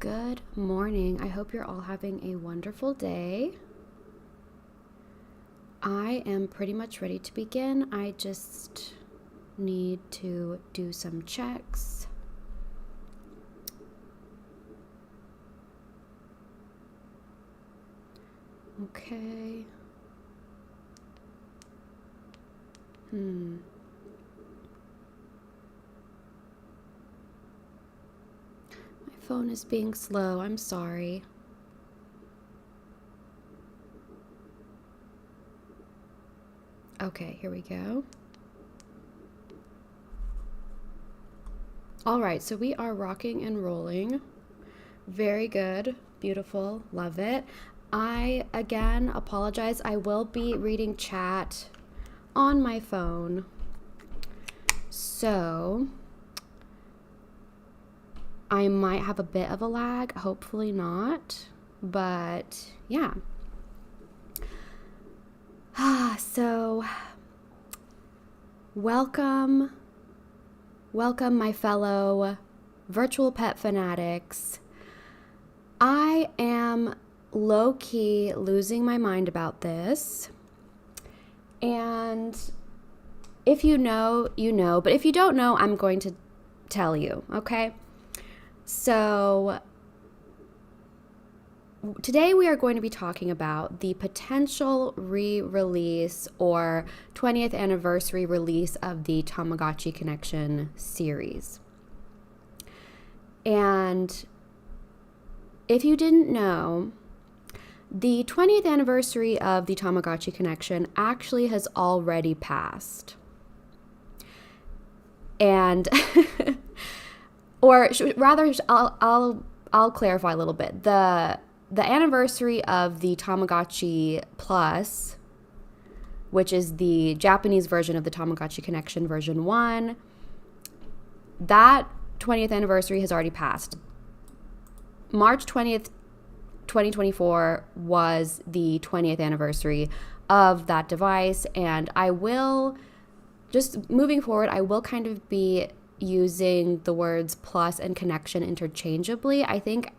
Good morning. I hope you're all having a wonderful day. I am pretty much ready to begin. I just need to do some checks. Okay. My phone is being slow. I'm sorry. Okay, here we go. All right, so we are rocking and rolling. Very good. Beautiful. Love it. I, again, apologize. I will be reading chat on my phone. So I might have a bit of a lag. Hopefully not. But yeah. So welcome my fellow virtual pet fanatics. I am low-key losing my mind about this. And if you know, you know. But if you don't know, I'm going to tell you, okay? So today we are going to be talking about the potential re-release or 20th anniversary release of the Tamagotchi Connection series. And if you didn't know, the 20th anniversary of the Tamagotchi Connection actually has already passed. And or rather, I'll clarify a little bit. The anniversary of the Tamagotchi Plus, which is the Japanese version of the Tamagotchi Connection version 1, that 20th anniversary has already passed. March 20th, 2024 was the 20th anniversary of that device, and I will, just moving forward, I will kind of be using the words plus and connection interchangeably. I think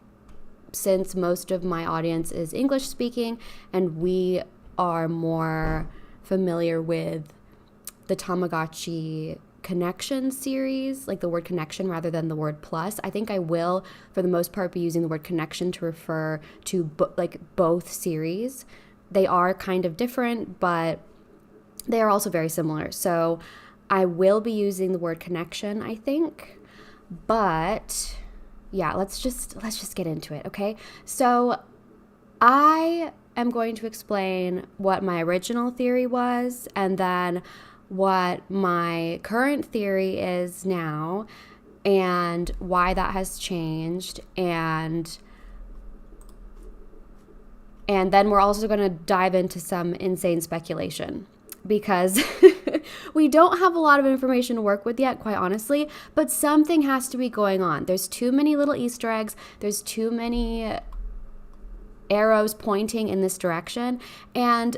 since most of my audience is English speaking and we are more familiar with the Tamagotchi Connection series, like the word connection rather than the word plus, I think I will, for the most part, be using the word connection to refer to both series. They are kind of different, but they are also very similar. So I will be using the word connection, I think. But yeah, let's just get into it, okay? So I am going to explain what my original theory was and then what my current theory is now and why that has changed, and then we're also going to dive into some insane speculation because we don't have a lot of information to work with yet, quite honestly, but something has to be going on. There's too many little Easter eggs. There's too many arrows pointing in this direction, and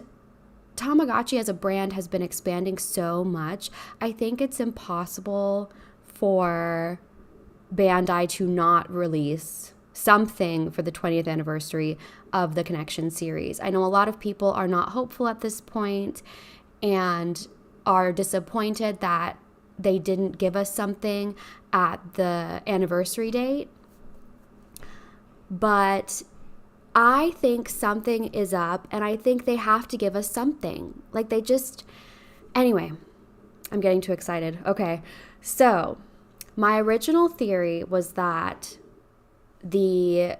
Tamagotchi as a brand has been expanding so much. I think it's impossible for Bandai to not release something for the 20th anniversary of the Connection series. I know a lot of people are not hopeful at this point and are disappointed that they didn't give us something at the anniversary date. But I think something is up, and I think they have to give us something. Like they just... Anyway, I'm getting too excited. Okay, so my original theory was that the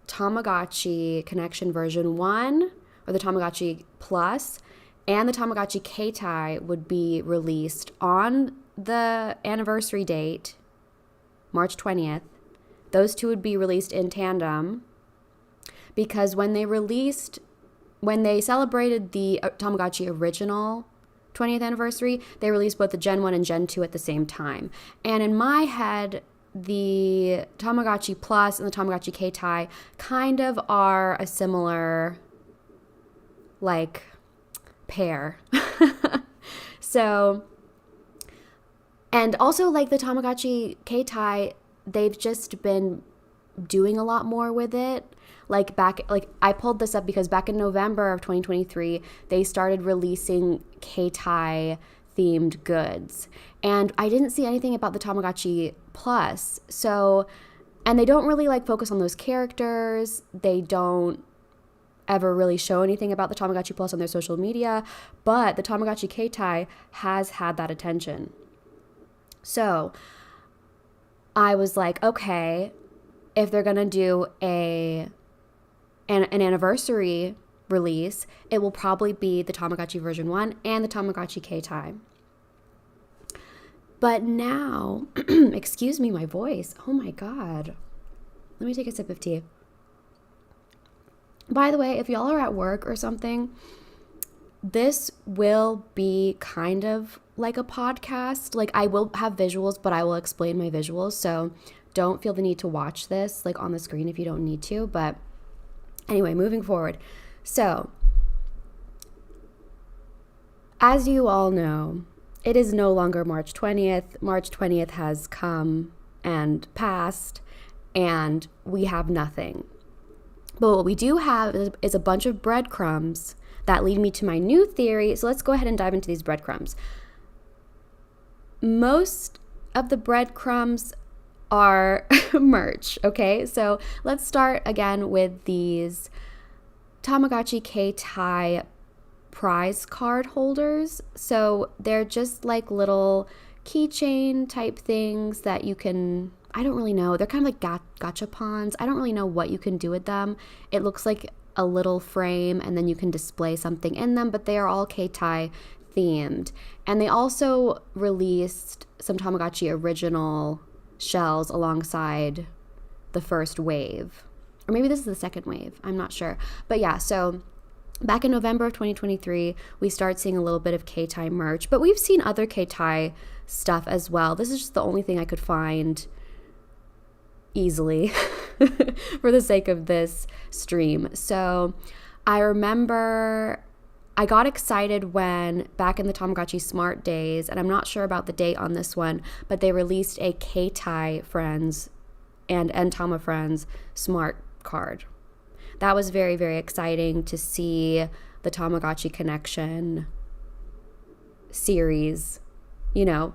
Tamagotchi Connection version 1, or the Tamagotchi Plus, and the Tamagotchi Keitai would be released on the anniversary date, March 20th. Those two would be released in tandem, because when they celebrated the Tamagotchi original 20th anniversary, they released both the Gen 1 and Gen 2 at the same time. And in my head, the Tamagotchi Plus and the Tamagotchi Keitai kind of are a similar, like, pair. So, and also, like, the Tamagotchi Keitai, they've just been doing a lot more with it. Like I pulled this up because back in November of 2023, they started releasing Keitai themed goods. And I didn't see anything about the Tamagotchi Plus. So, and they don't really like focus on those characters. They don't ever really show anything about the Tamagotchi Plus on their social media, but the Tamagotchi Keitai has had that attention. So I was like, okay, if they're going to do an anniversary release, it will probably be the Tamagotchi version 1 and the Tamagotchi Keitai. But now, excuse me, my voice. Oh my God. Let me take a sip of tea. By the way, if y'all are at work or something, this will be kind of like a podcast. Like I will have visuals, but I will explain my visuals. So don't feel the need to watch this like on the screen if you don't need to. But anyway, moving forward. So as you all know, it is no longer March 20th. March 20th has come and passed, and we have nothing. But what we do have is a bunch of breadcrumbs that lead me to my new theory. So let's go ahead and dive into these breadcrumbs. Most of the breadcrumbs are merch, okay? So let's start again with these Tamagotchi Keitai prize card holders. So they're just like little keychain type things that you can, I don't really know. They're kind of like gachapons. I don't really know what you can do with them. It looks like a little frame and then you can display something in them, but they are all Keitai themed. And they also released some Tamagotchi original shells alongside the first wave. Or maybe this is the second wave. I'm not sure. But yeah, so back in November of 2023, we start seeing a little bit of Keitai merch, but we've seen other Keitai stuff as well. This is just the only thing I could find easily for the sake of this stream. So I remember I got excited when back in the Tamagotchi Smart days, and I'm not sure about the date on this one, but they released a Keitai Friends and Tama Friends Smart card. That was very, very exciting to see the Tamagotchi Connection series, you know,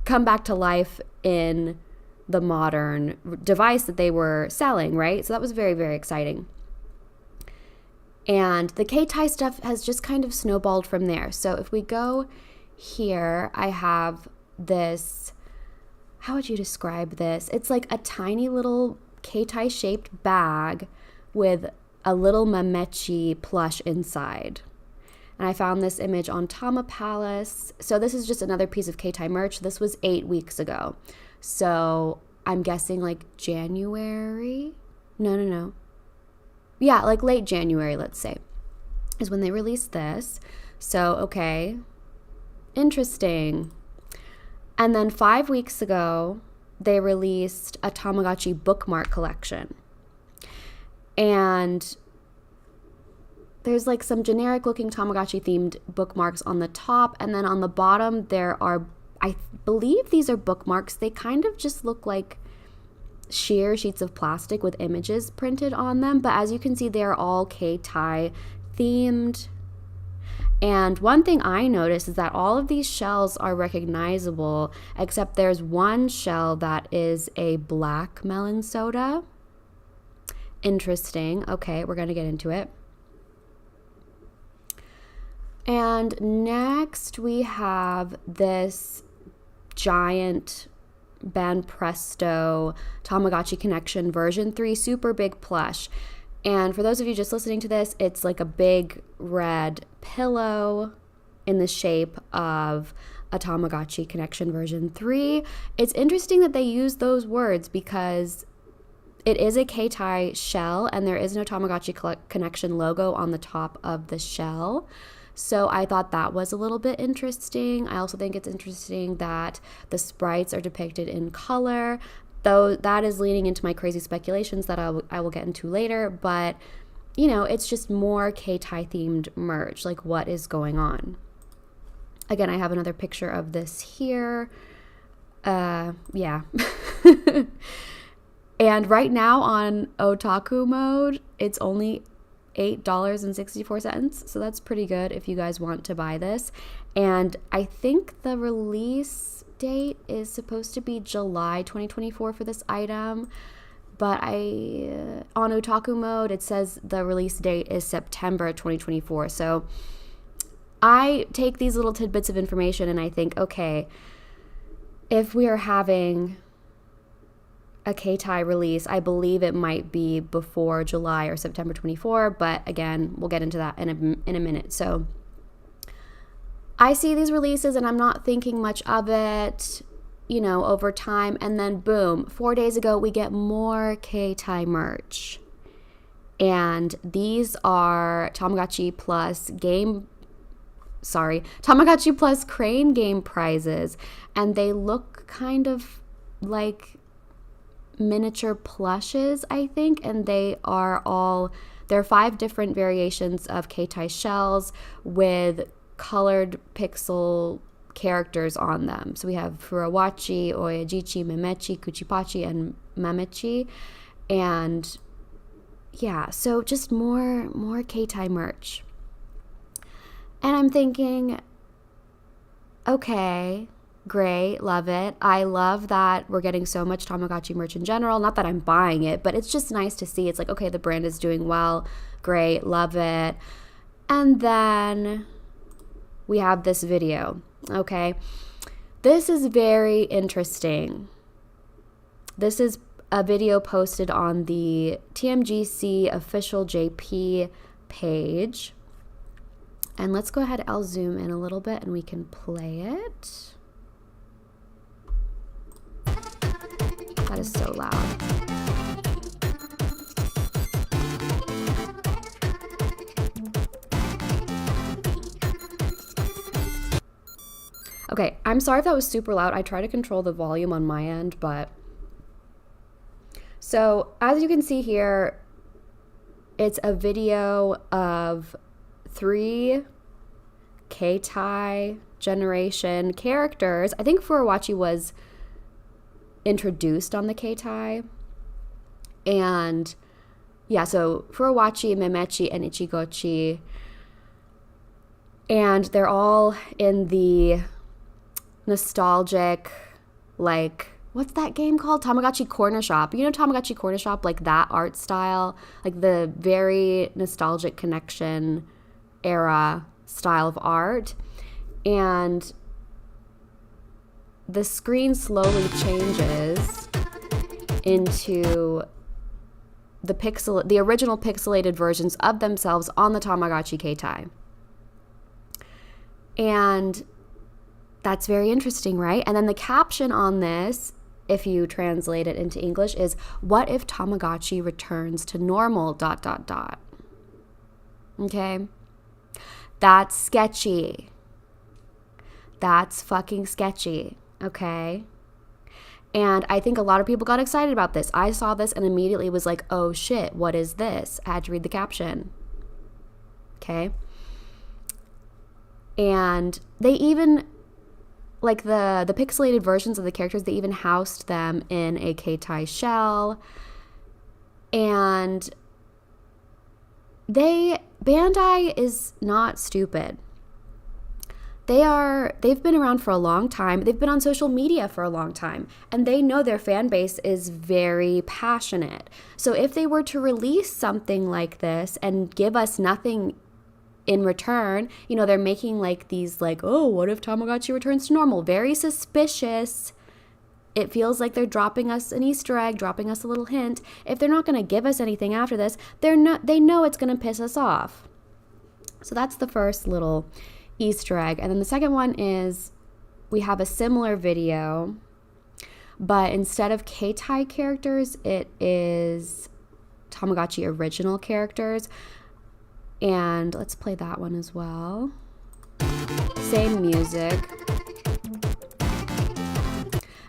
come back to life in the modern device that they were selling, right? So that was very, very exciting. And the Keitai stuff has just kind of snowballed from there. So if we go here, I have this, how would you describe this? It's like a tiny little Keitai shaped bag with a little Mamechi plush inside. And I found this image on Tama Palace. So this is just another piece of Keitai merch. This was 8 weeks ago. So I'm guessing like January? No. Yeah, like late January, let's say, is when they released this. So, okay, interesting. And then 5 weeks ago, they released a Tamagotchi bookmark collection. And there's like some generic looking Tamagotchi themed bookmarks on the top. And then on the bottom, there are, I believe these are bookmarks. They kind of just look like sheer sheets of plastic with images printed on them. But as you can see, they're all Keitai themed. And one thing I noticed is that all of these shells are recognizable, except there's one shell that is a black melon soda. Interesting. Okay, we're going to get into it. And next we have this giant Banpresto Tamagotchi Connection version 3 super big plush. And for those of you just listening to this, it's like a big red pillow in the shape of a Tamagotchi Connection version 3. It's interesting that they use those words because it is a Keitai shell and there is no Tamagotchi Connection logo on the top of the shell. So I thought that was a little bit interesting. I also think it's interesting that the sprites are depicted in color, though that is leading into my crazy speculations that I will get into later. But, you know, it's just more Keitai themed merch, like what is going on. Again, I have another picture of this here. Yeah. And right now on otaku mode, it's only $8.64. So that's pretty good if you guys want to buy this. And I think the release date is supposed to be July 2024 for this item. But on otaku mode, it says the release date is September 2024. So I take these little tidbits of information and I think, okay, if we are having a Keitai release, I believe it might be before July or September 24, but again, we'll get into that in a minute. So I see these releases and I'm not thinking much of it, you know, over time, and then boom, 4 days ago we get more Keitai merch. And these are Tamagotchi Plus Crane game prizes, and they look kind of like miniature plushes, I think, and there are 5 different variations of Keitai shells with colored pixel characters on them. So we have Furuwachi, Oyajichi, Memechi, Kuchipachi, and Mamechi. And yeah, so just more Keitai merch. And I'm thinking, okay, great, love it. I love that we're getting so much Tamagotchi merch in general. Not that I'm buying it, but it's just nice to see. It's like, okay, the brand is doing well. Great, love it. And then we have this video, okay? This is very interesting. This is a video posted on the TMGC official JP page. And let's go ahead, I'll zoom in a little bit and we can play it. That is so loud. Okay, I'm sorry if that was super loud. I try to control the volume on my end, but... So, as you can see here, it's a video of 3 Keitai generation characters. I think Furuwachi was introduced on the Keitai. And yeah, so Furuwachi, Memechi, and Ichigochi. And they're all in the nostalgic, like, what's that game called? Tamagotchi Corner Shop. You know Tamagotchi Corner Shop, like that art style, like the very nostalgic Connection era style of art. And the screen slowly changes into the original pixelated versions of themselves on the Tamagotchi Keitai. And that's very interesting, right? And then the caption on this, if you translate it into English, is, "What if Tamagotchi returns to normal, ... Okay? That's sketchy. That's fucking sketchy, okay? And I think a lot of people got excited about this. I saw this and immediately was like, oh shit, what is this? I had to read the caption. Okay? And they even, like the pixelated versions of the characters, they even housed them in a Keitai shell. And Bandai is not stupid. They've been around for a long time. They've been on social media for a long time, and they know their fan base is very passionate. So if they were to release something like this and give us nothing in return, you know, they're making like these like, oh, what if Tamagotchi returns to normal? Very suspicious. It feels like they're dropping us an Easter egg, dropping us a little hint. If they're not going to give us anything after this, they know it's going to piss us off. So that's the first little Easter egg. And then the second one is we have a similar video, but instead of Keitai characters, it is Tamagotchi original characters. And let's play that one as well. Same music.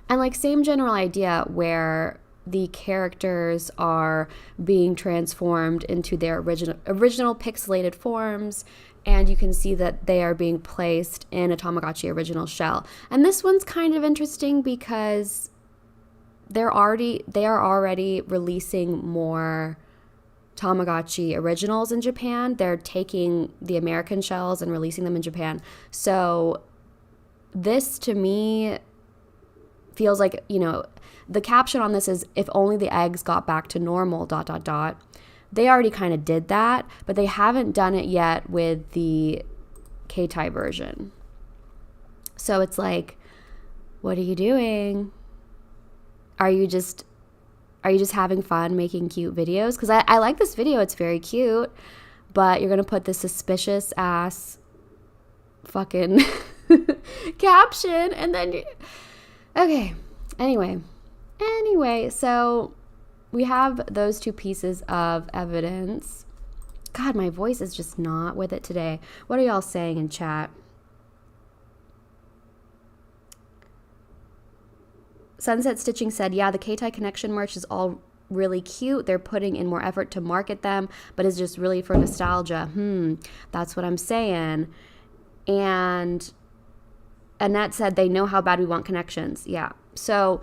And like same general idea where the characters are being transformed into their original pixelated forms, and you can see that they are being placed in a Tamagotchi original shell. And this one's kind of interesting because they are already releasing more Tamagotchi originals in Japan. They're taking the American shells and releasing them in Japan. So this to me feels like, the caption on this is, if only the eggs got back to normal, ... They already kind of did that, but they haven't done it yet with the Keitai version. So it's like, what are you doing? Are you just having fun making cute videos? Because I like this video. It's very cute. But you're going to put this suspicious ass fucking caption. And then... Okay. Anyway, so we have those two pieces of evidence. God, my voice is just not with it today. What are y'all saying in chat? Sunset Stitching said, yeah, the Keitai Connection merch is all really cute. They're putting in more effort to market them, but it's just really for nostalgia. That's what I'm saying. And Annette said they know how bad we want connections. Yeah. So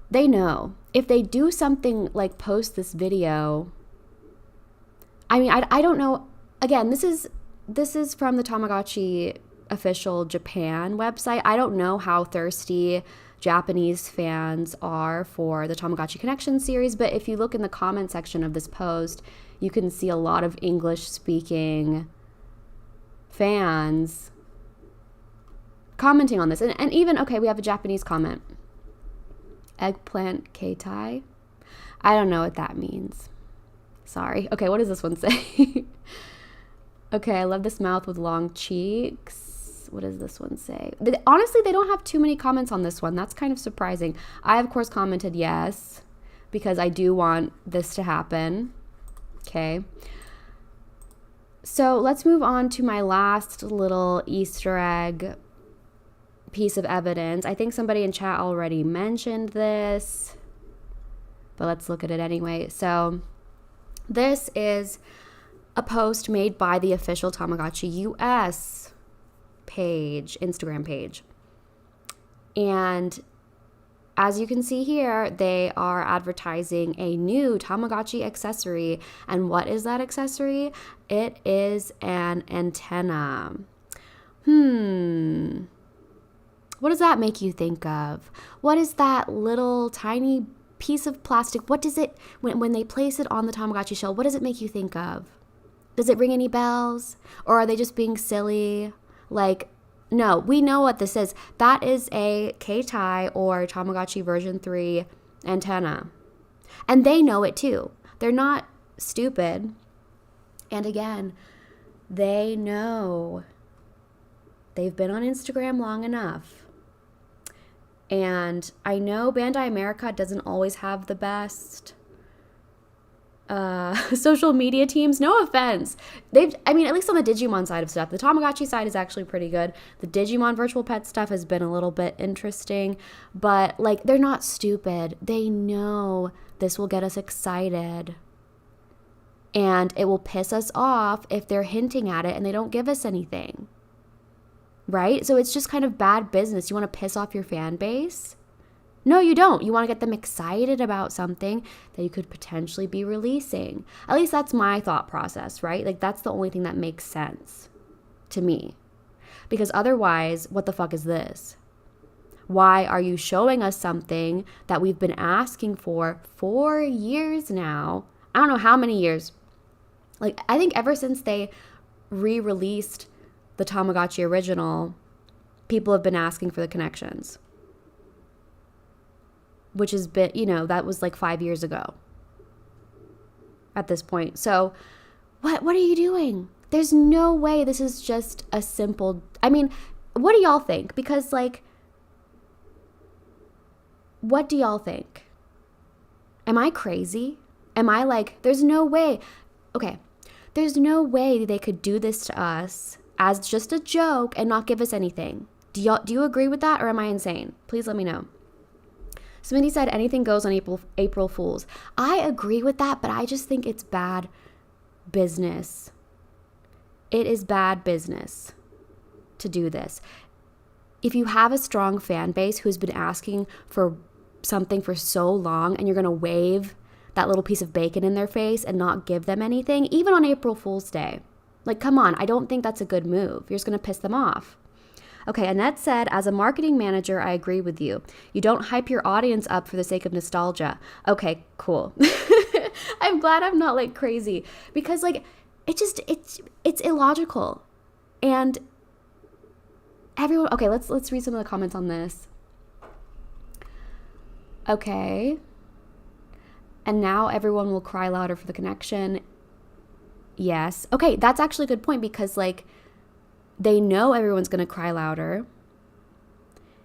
they know. If they do something like post this video, I mean, I don't know. Again, this is from the Tamagotchi official Japan website. I don't know how thirsty Japanese fans are for the Tamagotchi Connection series, but if you look in the comment section of this post, you can see a lot of English-speaking fans commenting on this. And even, okay, we have a Japanese comment. Eggplant Keitai? I don't know what that means. Sorry. Okay, what does this one say? Okay, I love this mouth with long cheeks. What does this one say? Honestly, they don't have too many comments on this one. That's kind of surprising. I, of course, commented yes, because I do want this to happen. Okay. So let's move on to my last little Easter egg piece of evidence. I think somebody in chat already mentioned this, but let's look at it anyway. So this is a post made by the official Tamagotchi US page, Instagram page. And as you can see here, they are advertising a new Tamagotchi accessory. And what is that accessory? It is an antenna. What does that make you think of? What is that little tiny piece of plastic? What does it, when they place it on the Tamagotchi shell, what does it make you think of? Does it ring any bells? Or are they just being silly? Like, no, we know what this is. That is a Keitai or Tamagotchi version 3 antenna. And they know it too. They're not stupid. And again, they know. They've been on Instagram long enough. And I know Bandai America doesn't always have the best social media teams. No offense. At least on the Digimon side of stuff, the Tamagotchi side is actually pretty good. The Digimon virtual pet stuff has been a little bit interesting, but like, they're not stupid. They know this will get us excited and it will piss us off if they're hinting at it and they don't give us anything. Right? So it's just kind of bad business. You want to piss off your fan base? No, you don't. You want to get them excited about something that you could potentially be releasing. At least that's my thought process, right? Like, that's the only thing that makes sense to me. Because otherwise, what the fuck is this? Why are you showing us something that we've been asking for 4 years now? I don't know how many years. Like, I think ever since they re-released the Tamagotchi original, people have been asking for the connections. Which has been, that was like 5 years ago at this point. So what are you doing? There's no way this is just a simple, what do y'all think? Because like, what do y'all think? Am I crazy? Am I like, there's no way. Okay. There's no way they could do this to us as just a joke and not give us anything. Do you agree with that, or am I insane? Please let me know. Smitty said anything goes on April Fools. I agree with that, but I just think it's bad business. It is bad business to do this. If you have a strong fan base who's been asking for something for so long and you're going to wave that little piece of bacon in their face and not give them anything, even on April Fool's Day. Like, come on, I don't think that's a good move. You're just going to piss them off. Okay, Annette said, as a marketing manager, I agree with you. You don't hype your audience up for the sake of nostalgia. Okay, cool. I'm glad I'm not like crazy because like it's illogical. And everyone, okay, let's read some of the comments on this. Okay. And now everyone will cry louder for the connection. Yes. Okay, that's actually a good point because like they know everyone's going to cry louder.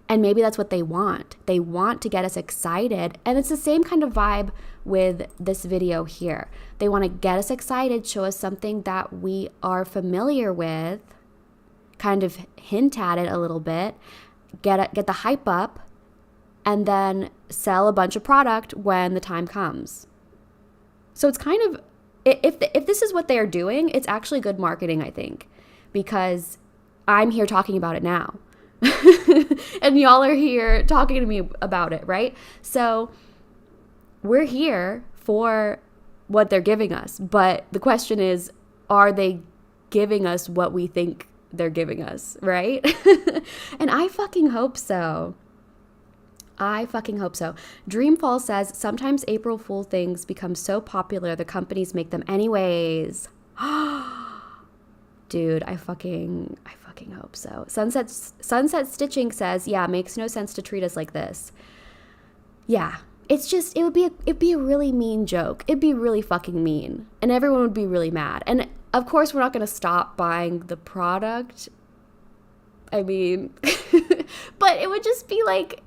And maybe that's what they want. They want to get us excited. And it's the same kind of vibe with this video here. They want to get us excited, show us something that we are familiar with, kind of hint at it a little bit, get the hype up, and then sell a bunch of product when the time comes. So it's kind of, if this is what they are doing, it's actually good marketing, I think, because I'm here talking about it now. And y'all are here talking to me about it, right? So we're here for what they're giving us. But the question is, are they giving us what we think they're giving us, right? And I fucking hope so. I fucking hope so. Dreamfall says, sometimes April Fool things become so popular, the companies make them anyways. Dude, I fucking hope so. Sunset Stitching says, yeah, makes no sense to treat us like this. Yeah, it's just, it'd be a really mean joke. It'd be really fucking mean. And everyone would be really mad. And of course, we're not going to stop buying the product. I mean, but it would just be like,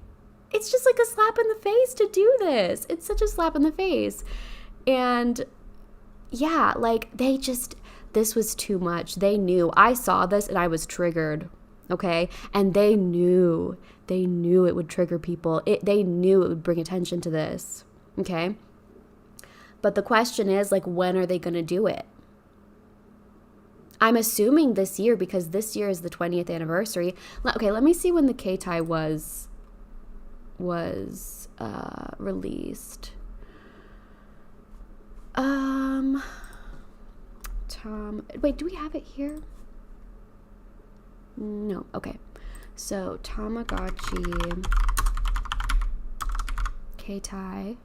it's just like a slap in the face to do this. It's such a slap in the face. And yeah, like this was too much. They knew. I saw this and I was triggered, okay? And they knew it would trigger people. They knew it would bring attention to this, okay? But the question is, like, when are they going to do it? I'm assuming this year because this year is the 20th anniversary. Okay, let me see when the Keitai was released. Wait, do we have it here? No. Okay. So Tamagotchi Keitai.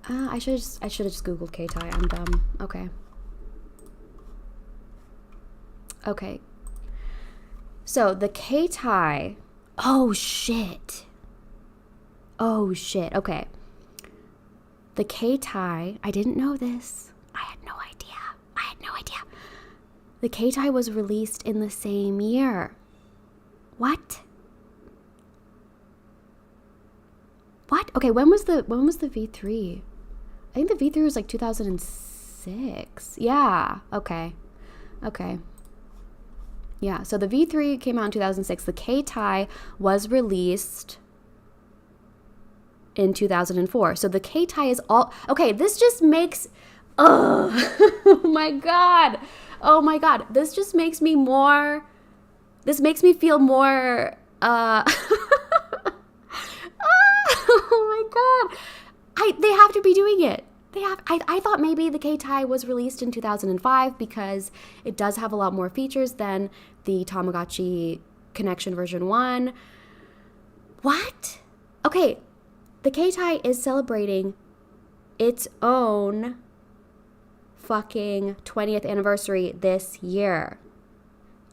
I should have just Googled Keitai. I'm dumb. Okay. So the Keitai. Oh shit. Okay. The Keitai. I didn't know this. I had no idea. The Keitai was released in the same year. What? Okay, when was the V3? I think the V3 was like 2006. Yeah. Okay. Yeah, so the V3 came out in 2006. The Keitai was released in 2004. So the Keitai is all... Okay, this just makes... Oh my God. This just makes me more... This makes me feel more... Oh my God. They have to be doing it. I thought maybe the Keitai was released in 2005 because it does have a lot more features than the Tamagotchi Connection version 1. What? Okay, the Keitai is celebrating its own fucking 20th anniversary this year.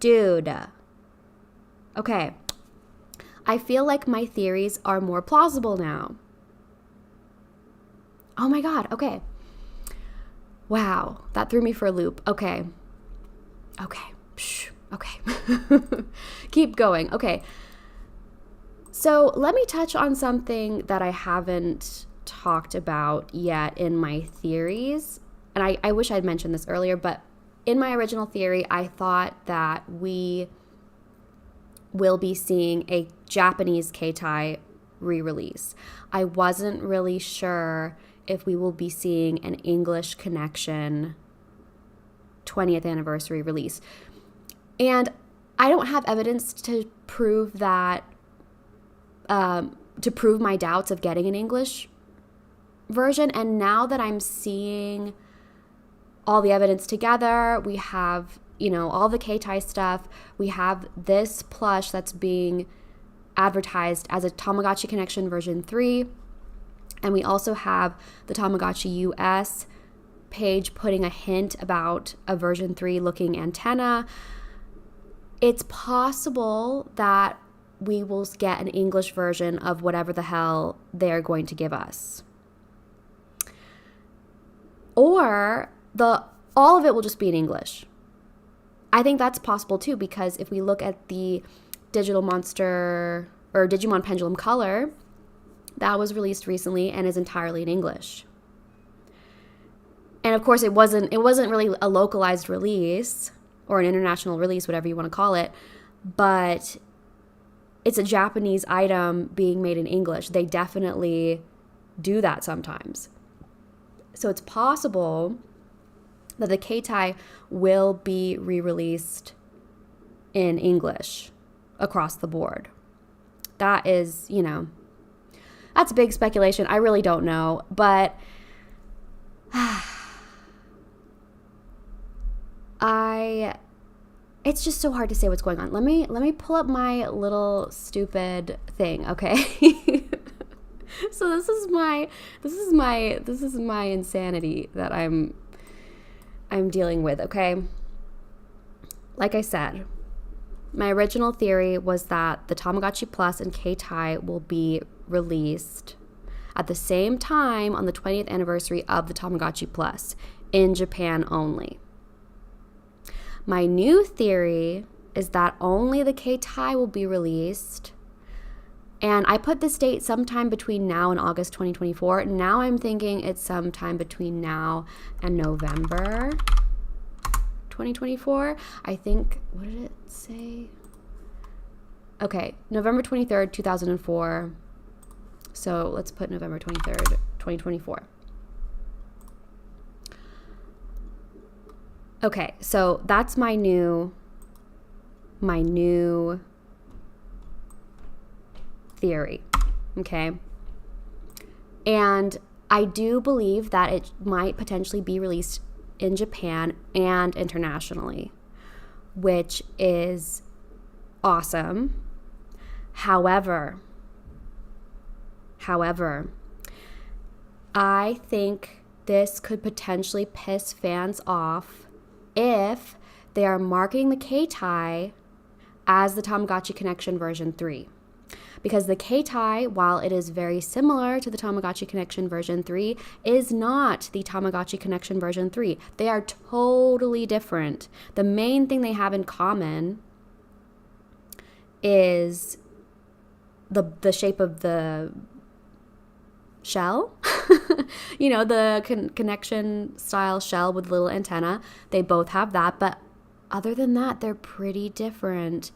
Dude. Okay. I feel like my theories are more plausible now. Oh my God, okay. Wow, that threw me for a loop. Okay. Keep going. Okay. So let me touch on something that I haven't talked about yet in my theories. And I wish I'd mentioned this earlier, but in my original theory, I thought that we will be seeing a Japanese Keitai re-release. I wasn't really sure if we will be seeing an English Connection 20th anniversary release. And I don't have evidence to prove that, to prove my doubts of getting an English version. And now that I'm seeing all the evidence together, we have, all the Keitai stuff. We have this plush that's being advertised as a Tamagotchi Connection version 3. And we also have the Tamagotchi US page putting a hint about a version 3 looking antenna. It's possible that we will get an English version of whatever the hell they're going to give us. Or all of it will just be in English. I think that's possible too, because if we look at the Digital Monster or Digimon Pendulum Color, that was released recently and is entirely in English. And of course it wasn't really a localized release or an international release, whatever you want to call it, but it's a Japanese item being made in English. They definitely do that sometimes. So it's possible that the Keitai will be re-released in English across the board. That is, that's big speculation. I really don't know, but it's just so hard to say what's going on. Let me pull up my little stupid thing, okay? So this is my insanity that I'm dealing with, okay? Like I said, my original theory was that the Tamagotchi Plus and Keitai will be released at the same time on the 20th anniversary of the Tamagotchi Plus in Japan only. My new theory is that only the Keitai will be released, and I put this date sometime between now and August 2024. Now I'm thinking it's sometime between now and November 2024. I think, what did it say? Okay, November 23rd, 2004. So let's put November 23rd, 2024. Okay, so that's my new theory, okay? And I do believe that it might potentially be released in Japan and internationally, which is awesome. However, I think this could potentially piss fans off if they are marketing the Keitai as the Tamagotchi Connection version 3. Because the Keitai, while it is very similar to the Tamagotchi Connection version 3, is not the Tamagotchi Connection version 3. They are totally different. The main thing they have in common is the shape of the shell. The connection style shell with little antenna. They both have that, but other than that, they're pretty different.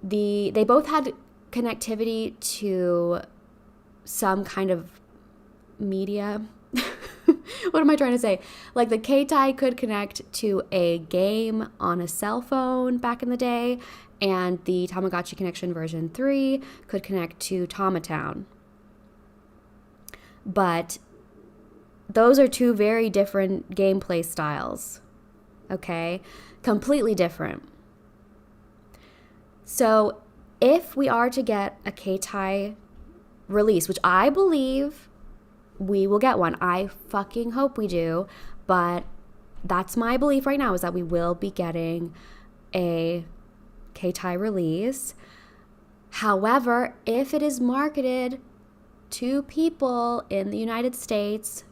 They both had connectivity to some kind of media. What am I trying to say? Like the Keitai could connect to a game on a cell phone back in the day, and the Tamagotchi Connection version 3 could connect to Tamatown. But those are two very different gameplay styles, okay? Completely different. So if we are to get a Keitai release, which I believe we will get one, I fucking hope we do, but that's my belief right now, is that we will be getting a Keitai release. However, if it is marketed to people in the United States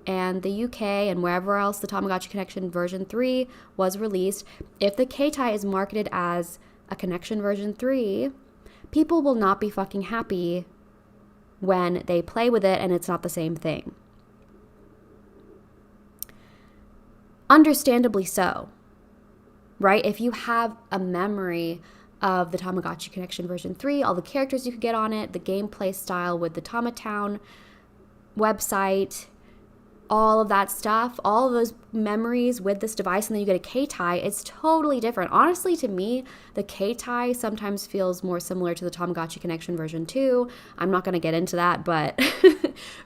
and the UK and wherever else the Tamagotchi Connection version 3 was released, if the Keitai is marketed as a Connection version 3, people will not be fucking happy when they play with it and it's not the same thing. Understandably so, right? If you have a memory of the Tamagotchi Connection version 3, all the characters you could get on it, the gameplay style with the Tamatown website, all of that stuff, all of those memories with this device, and then you get a Keitai, it's totally different. Honestly, to me, the Keitai sometimes feels more similar to the Tamagotchi Connection version 2. I'm not going to get into that, but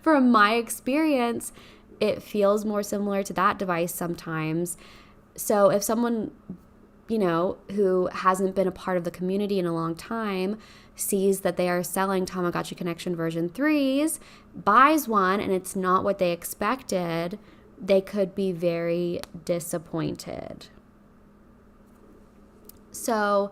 from my experience, it feels more similar to that device sometimes. So if someone, who hasn't been a part of the community in a long time sees that they are selling Tamagotchi Connection version 3s, buys one, and it's not what they expected, they could be very disappointed. So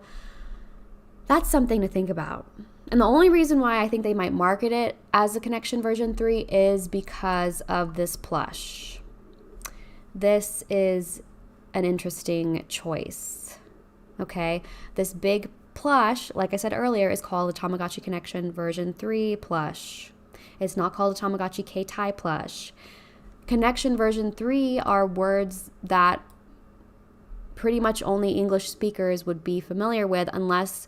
that's something to think about. And the only reason why I think they might market it as a Connection version 3 is because of this plush. This is an interesting choice. Okay, this big plush, like I said earlier, is called the Tamagotchi Connection version 3 plush. It's not called a Tamagotchi Keitai plush. Connection version 3 are words that pretty much only English speakers would be familiar with, unless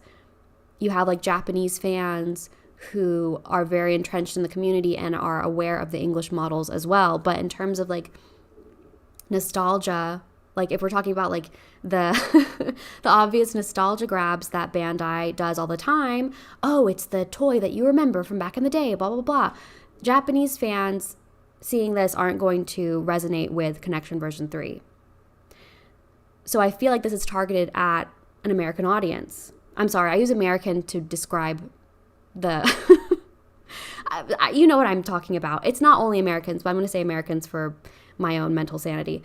you have like Japanese fans who are very entrenched in the community and are aware of the English models as well. But in terms of like nostalgia, like if we're talking about like the the obvious nostalgia grabs that Bandai does all the time, oh, it's the toy that you remember from back in the day, blah, blah, blah. Japanese fans seeing this aren't going to resonate with Connection version 3. So I feel like this is targeted at an American audience. I'm sorry, I use American to describe the... you know what I'm talking about. It's not only Americans, but I'm going to say Americans for my own mental sanity.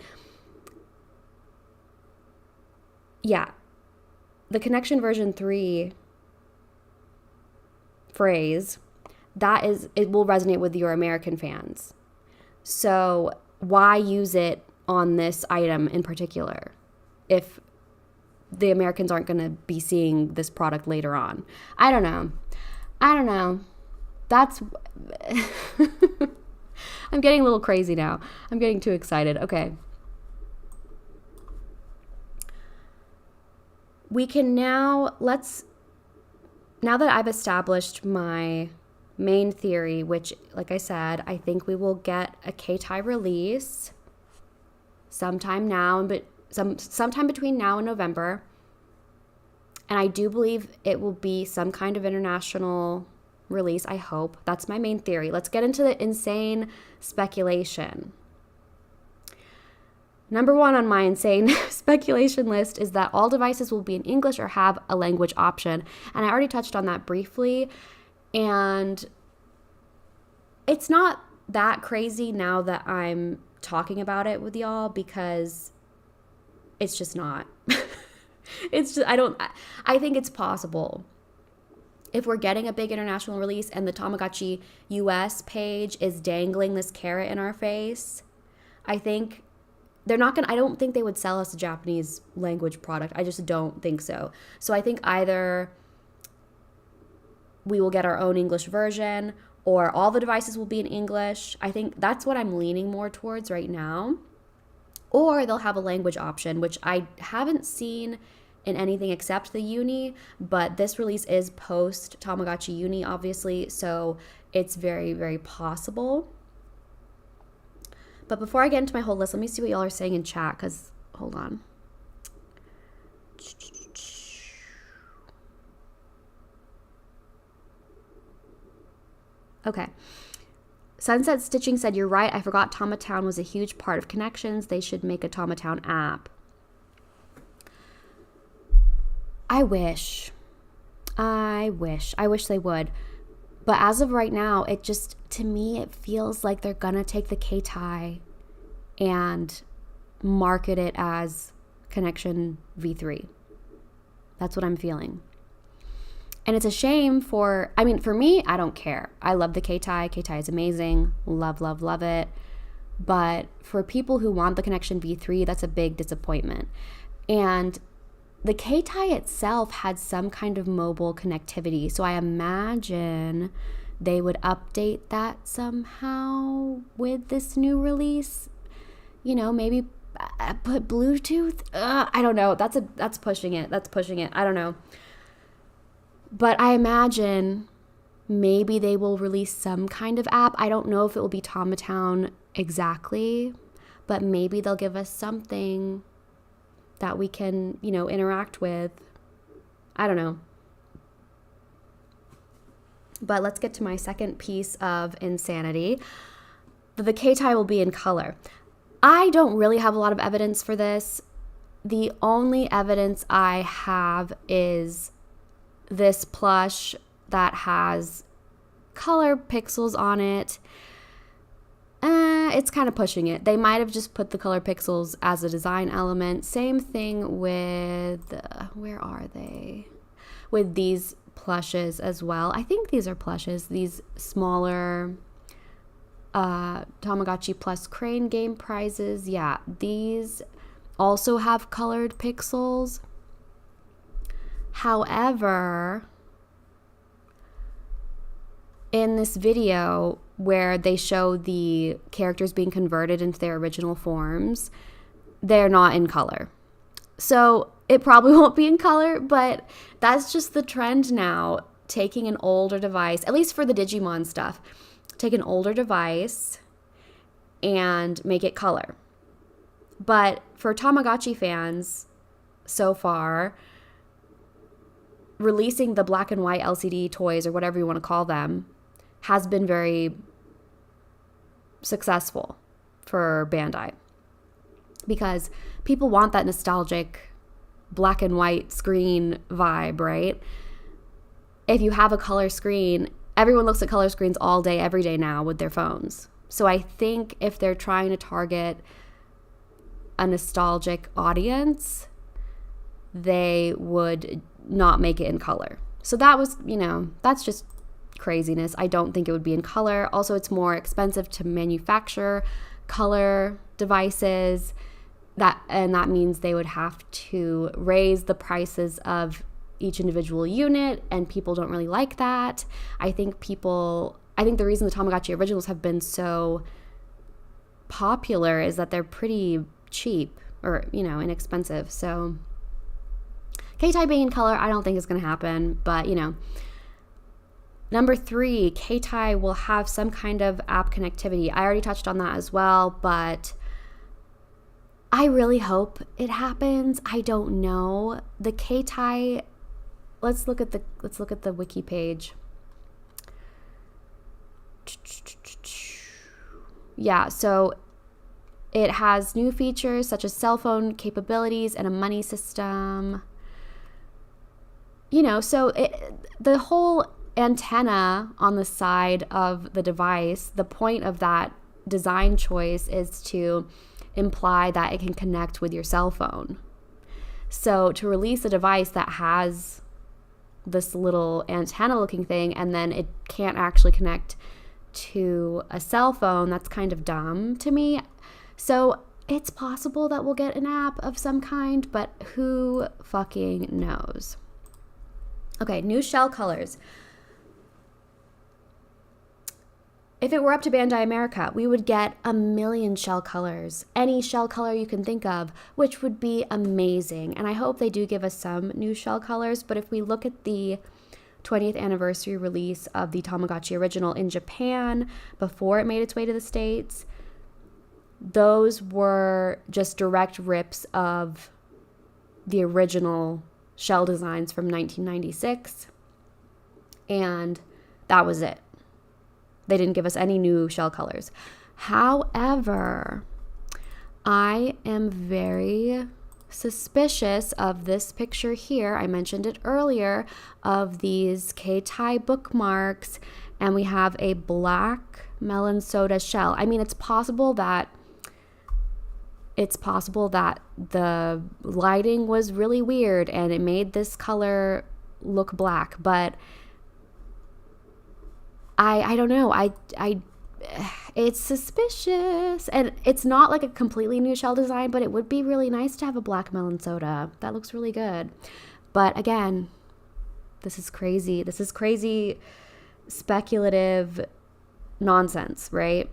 Yeah, the Connection version 3 phrase, it will resonate with your American fans. So why use it on this item in particular if the Americans aren't going to be seeing this product later on? I don't know. That's... I'm getting a little crazy now. I'm getting too excited. Okay. We can now that I've established my main theory, which, like I said, I think we will get a Keitai release sometime now, but sometime between now and November. And I do believe it will be some kind of international release, I hope. That's my main theory. Let's get into the insane speculation. Number 1 on my insane speculation list is that all devices will be in English or have a language option. And I already touched on that briefly. And it's not that crazy now that I'm talking about it with y'all, because it's just not. I think it's possible. If we're getting a big international release and the Tamagotchi US page is dangling this carrot in our face, I think I don't think they would sell us a Japanese language product. I just don't think so. So I think either we will get our own English version or all the devices will be in English. I think that's what I'm leaning more towards right now. Or they'll have a language option, which I haven't seen in anything except the Uni, but this release is post Tamagotchi Uni, obviously, so it's very, very possible. But before I get into my whole list, let me see what y'all are saying in chat, because, hold on. Okay. Sunset Stitching said, you're right, I forgot Tamatown was a huge part of Connections. They should make a Tamatown app. I wish they would. But as of right now, to me, it feels like they're gonna take the Keitai and market it as Connection V3. That's what I'm feeling. And it's a shame for me, I don't care. I love the Keitai. Keitai is amazing. Love, love, love it. But for people who want the Connection V3, that's a big disappointment. And the Keitai itself had some kind of mobile connectivity. So I imagine they would update that somehow with this new release. Maybe put Bluetooth. I don't know. That's pushing it. I don't know. But I imagine Maybe they will release some kind of app. I don't know if it will be Tamatown exactly, but maybe they'll give us something that we can, interact with. I don't know. But let's get to my second piece of insanity. The Keitai will be in color. I don't really have a lot of evidence for this. The only evidence I have is this plush that has color pixels on it. It's kind of pushing it. They might have just put the color pixels as a design element. Same thing with, where are they? With these plushes as well. I think these are plushes. These smaller Tamagotchi Plus Crane game prizes. Yeah, these also have colored pixels. However, in this video where they show the characters being converted into their original forms, they're not in color. So it probably won't be in color, but that's just the trend now, taking an older device, at least for the Digimon stuff, take an older device and make it color. But for Tamagotchi fans, so far, releasing the black and white LCD toys, or whatever you want to call them, has been very successful for Bandai, because people want that nostalgic black and white screen vibe, right? If you have a color screen, everyone looks at color screens all day, every day now with their phones. So I think if they're trying to target a nostalgic audience, they would not make it in color. So that was, that's just craziness. I don't think it would be in color. Also, it's more expensive to manufacture color devices. That means they would have to raise the prices of each individual unit, and people don't really like that. I think the reason the Tamagotchi originals have been so popular is that they're pretty cheap, or inexpensive. So Keitai being in color, I don't think is going to happen, but Number 3, Keitai will have some kind of app connectivity. I already touched on that as well, but I really hope it happens. I don't know. The Keitai, let's look at the wiki page. Yeah, so it has new features such as cell phone capabilities and a money system. So the whole antenna on the side of the device, the point of that design choice is to imply that it can connect with your cell phone. So to release a device that has this little antenna looking thing and then it can't actually connect to a cell phone, that's kind of dumb to me. So it's possible that we'll get an app of some kind, but who fucking knows? Okay, new shell colors. If it were up to Bandai America, we would get 1 million shell colors, any shell color you can think of, which would be amazing. And I hope they do give us some new shell colors. But if we look at the 20th anniversary release of the Tamagotchi original in Japan, before it made its way to the States, those were just direct rips of the original shell designs from 1996. And that was it. They didn't give us any new shell colors. However, I am very suspicious of this picture here. I mentioned it earlier, of these Keitai bookmarks, and we have a black melon soda shell. I mean, it's possible that the lighting was really weird and it made this color look black, but I don't know. It's suspicious, and it's not like a completely new shell design, but it would be really nice to have a black melon soda. That looks really good. But again, this is crazy. This is crazy speculative nonsense, right?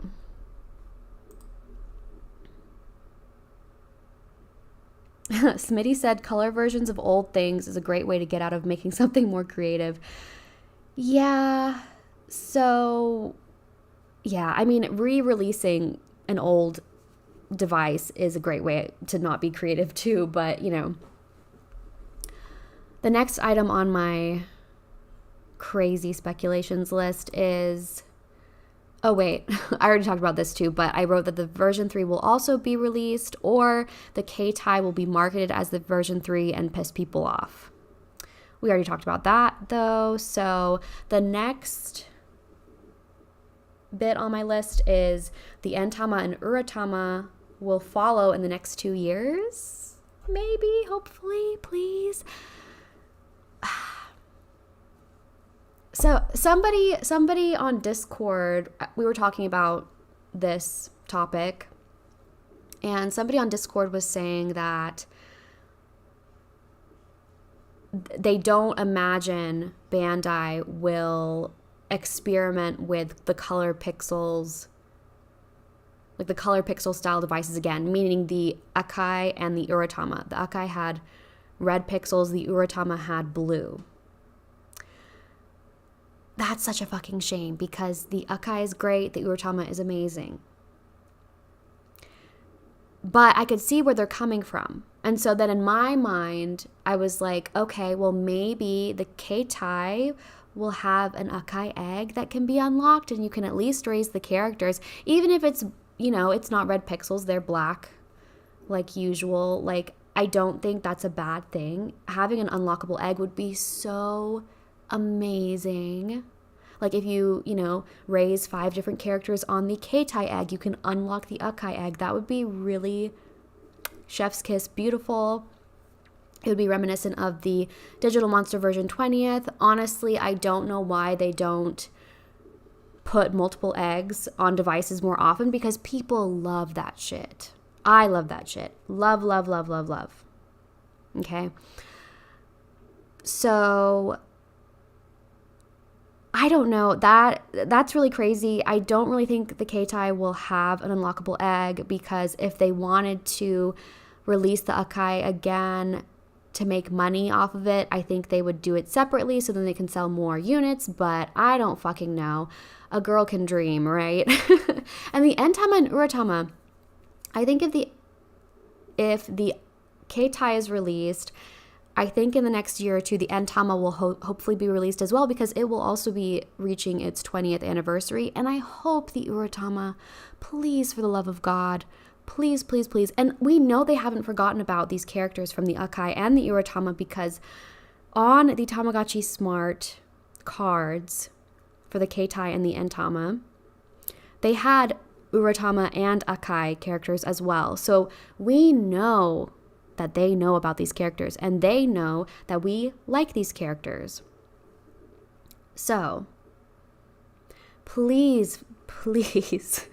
Smitty said color versions of old things is a great way to get out of making something more creative. Yeah, So, yeah, I mean, re-releasing an old device is a great way to not be creative too, but you know. The next item on my crazy speculations list is, oh wait, I already talked about this too, but I wrote that the version 3 will also be released, or the Keitai will be marketed as the version 3 and piss people off. We already talked about that though. So the next bit on my list is the Entama and Uratama will follow in the next 2 years. Maybe, hopefully, please. So somebody on Discord, we were talking about this topic, and somebody on Discord was saying that they don't imagine Bandai will experiment with the color pixels, like the color pixel style devices again, meaning the Akai and the Uratama. The Akai had red pixels, the Uratama had blue. That's such a fucking shame because the Akai is great, the Uratama is amazing. But I could see where they're coming from. And so then in my mind, I was like, okay, well maybe the Keitai will have an Akai egg that can be unlocked and you can at least raise the characters. Even if it's, you know, it's not red pixels, they're black like usual. Like, I don't think that's a bad thing. Having an unlockable egg would be so amazing. Like if you know, raise 5 different characters on the Keitai egg, you can unlock the Akai egg. That would be really chef's kiss beautiful. It would be reminiscent of the Digital Monster version 20th. Honestly, I don't know why they don't put multiple eggs on devices more often because people love that shit. I love that shit. Love, love, love, love, love. Okay. So I don't know. That's really crazy. I don't really think the Keitai will have an unlockable egg because if they wanted to release the Akai again to make money off of it, I think they would do it separately so then they can sell more units, but I don't fucking know. A girl can dream, right? And the Entama and Uratama, I think if the Keitai is released, I think in the next year or two, the Entama will hopefully be released as well because it will also be reaching its 20th anniversary. And I hope the Uratama, please, for the love of God, please, please, please. And we know they haven't forgotten about these characters from the Akai and the Uratama because on the Tamagotchi Smart cards for the Keitai and the Entama, they had Uratama and Akai characters as well. So we know that they know about these characters and they know that we like these characters. So please, please,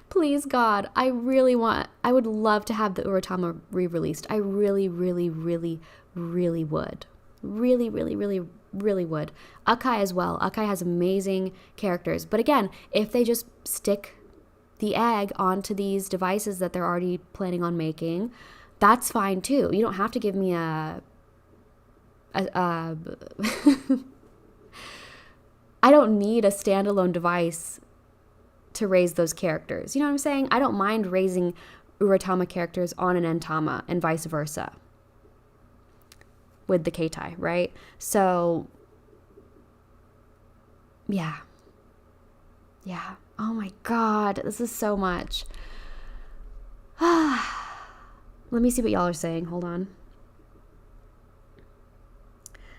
please God, I would love to have the Uratama re-released. I really, really, really, really would. Really, really, really, really would. Akai as well. Akai has amazing characters. But again, if they just stick the egg onto these devices that they're already planning on making, that's fine too. You don't have to give me I don't need a standalone device to raise those characters. You know what I'm saying? I don't mind raising Uratama characters on an Entama and vice versa with the Keitai, right? So yeah. Oh my God, this is so much. Let me see what y'all are saying. Hold on.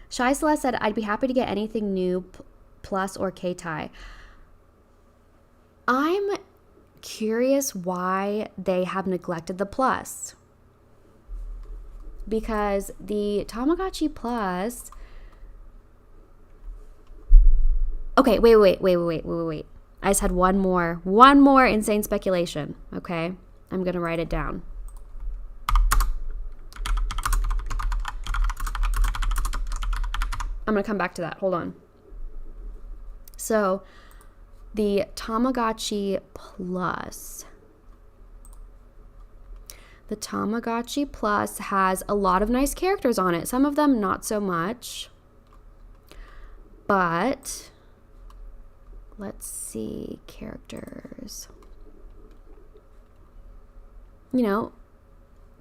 Shy Celeste said, I'd be happy to get anything new, plus or Keitai. I'm curious why they have neglected the plus. Because the Tamagotchi Plus... Okay, wait. I just had one more insane speculation, okay? I'm going to write it down. I'm going to come back to that. Hold on. So, the Tamagotchi Plus. The Tamagotchi Plus has a lot of nice characters on it. Some of them not so much. But Let's see, characters. You know,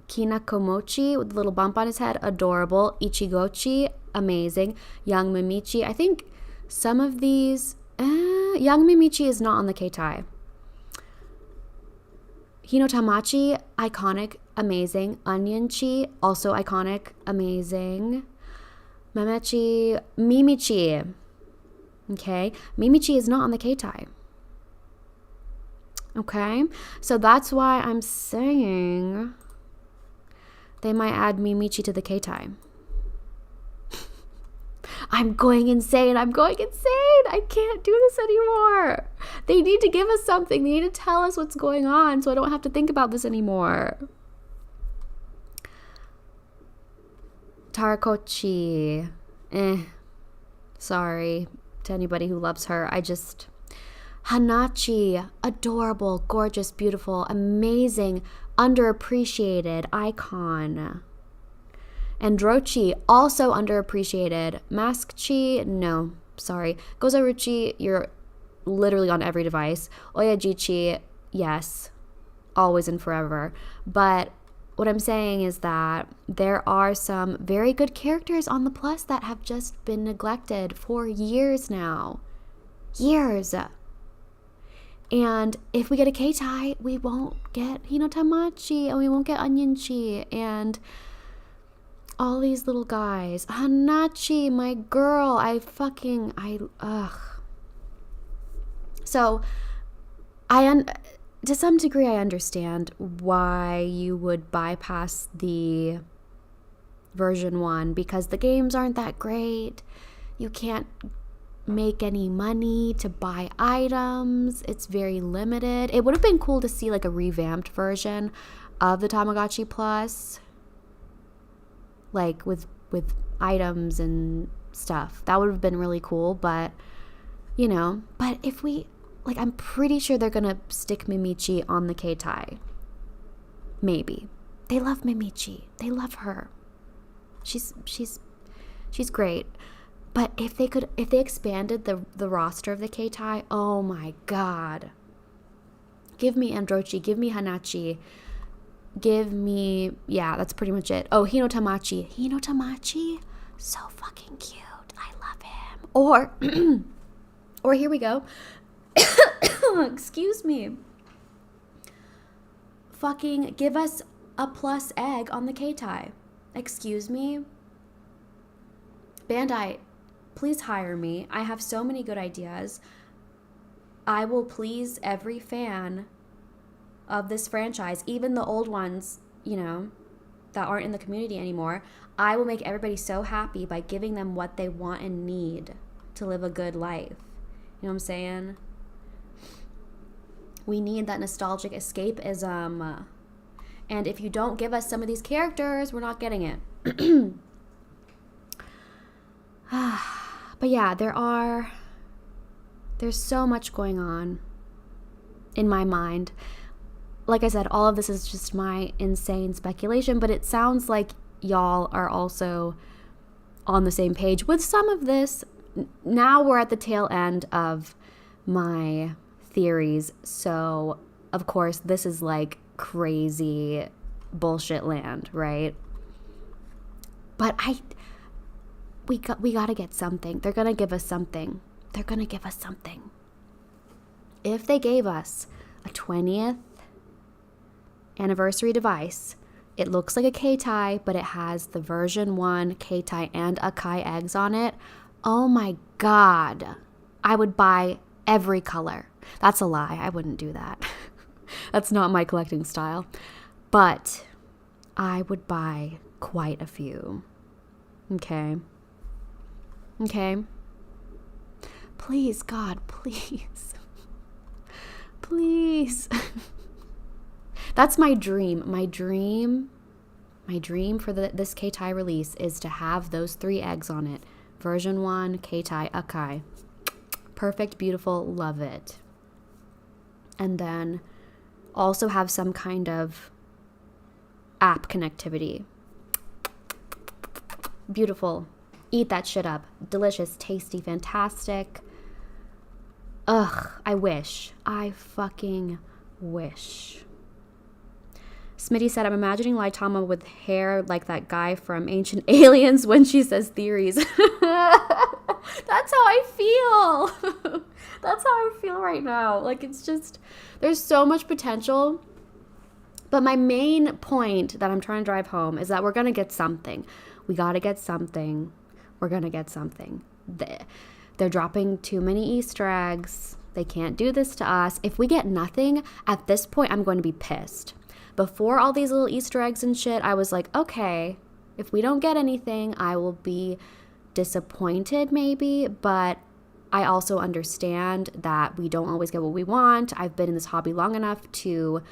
Kinakomochi with a little bump on his head, adorable. Ichigochi, amazing. Young Mimichi, I think some of these, Young Mimichi is not on the Keitai. Hinotamachi, iconic, amazing. Onionchi, also iconic, amazing. Mimichi. Okay, Mimichi is not on the Keitai. Okay, so that's why I'm saying they might add Mimichi to the Keitai. I'm going insane. I can't do this anymore. They need to give us something. They need to tell us what's going on so I don't have to think about this anymore. Tarakochi. Sorry to anybody who loves her. Hanachi. Adorable, gorgeous, beautiful, amazing, underappreciated icon. Androchi, also underappreciated. Maskchi, no, sorry. Gozaruchi, you're literally on every device. Oyajichi, yes, always and forever. But what I'm saying is that there are some very good characters on the Plus that have just been neglected for years now. Years. And if we get a Keitai, we won't get Hinotamachi, and we won't get Onionchi, and all these little guys. Hanachi, my girl. So, to some degree, I understand why you would bypass the version 1, because the games aren't that great. You can't make any money to buy items. It's very limited. It would have been cool to see like a revamped version of the Tamagotchi Plus, like with items and stuff. That would have been really cool. But but if we, like, I'm pretty sure they're gonna stick Mimichi on the Keitai. Maybe. They love Mimichi. They love her. She's great. But if they expanded the roster of the Keitai, oh my god. Give me Androchi, give me Hanachi, give me, yeah, that's pretty much it. Oh, Hinotamachi, so fucking cute. I love him. Or here we go. Excuse me. Fucking give us a Plus egg on the Keitai. Excuse me. Bandai, please hire me. I have so many good ideas. I will please every fan of this franchise, even the old ones, that aren't in the community anymore. I will make everybody so happy by giving them what they want and need to live a good life. You know what I'm saying? We need that nostalgic escapism. And if you don't give us some of these characters, we're not getting it. But yeah, there's so much going on in my mind. Like I said, all of this is just my insane speculation, but it sounds like y'all are also on the same page with some of this. Now we're at the tail end of my theories, so of course this is like crazy bullshit land, right? But we gotta get something. They're gonna give us something. If they gave us a 20th anniversary device, it looks like a Keitai, but it has the version 1 Keitai and Akai eggs on it. Oh my god. I would buy every color. That's a lie. I wouldn't do that. That's not my collecting style. But I would buy quite a few. Okay. Please, God, please. Please. That's my dream. My dream for this Keitai release is to have those 3 eggs on it. Version 1, Keitai, Akai. Perfect, beautiful, love it. And then also have some kind of app connectivity. Beautiful. Eat that shit up. Delicious, tasty, fantastic. Ugh, I wish. I fucking wish. Smitty said, I'm imagining Laitama with hair like that guy from Ancient Aliens when she says theories. That's how I feel. That's how I feel right now. Like, it's just, there's so much potential. But my main point that I'm trying to drive home is that we're going to get something. We got to get something. We're going to get something. They're dropping too many Easter eggs. They can't do this to us. If we get nothing, at this point, I'm going to be pissed. Before all these little Easter eggs and shit, I was like, okay, if we don't get anything, I will be disappointed maybe, but I also understand that we don't always get what we want. I've been in this hobby long enough to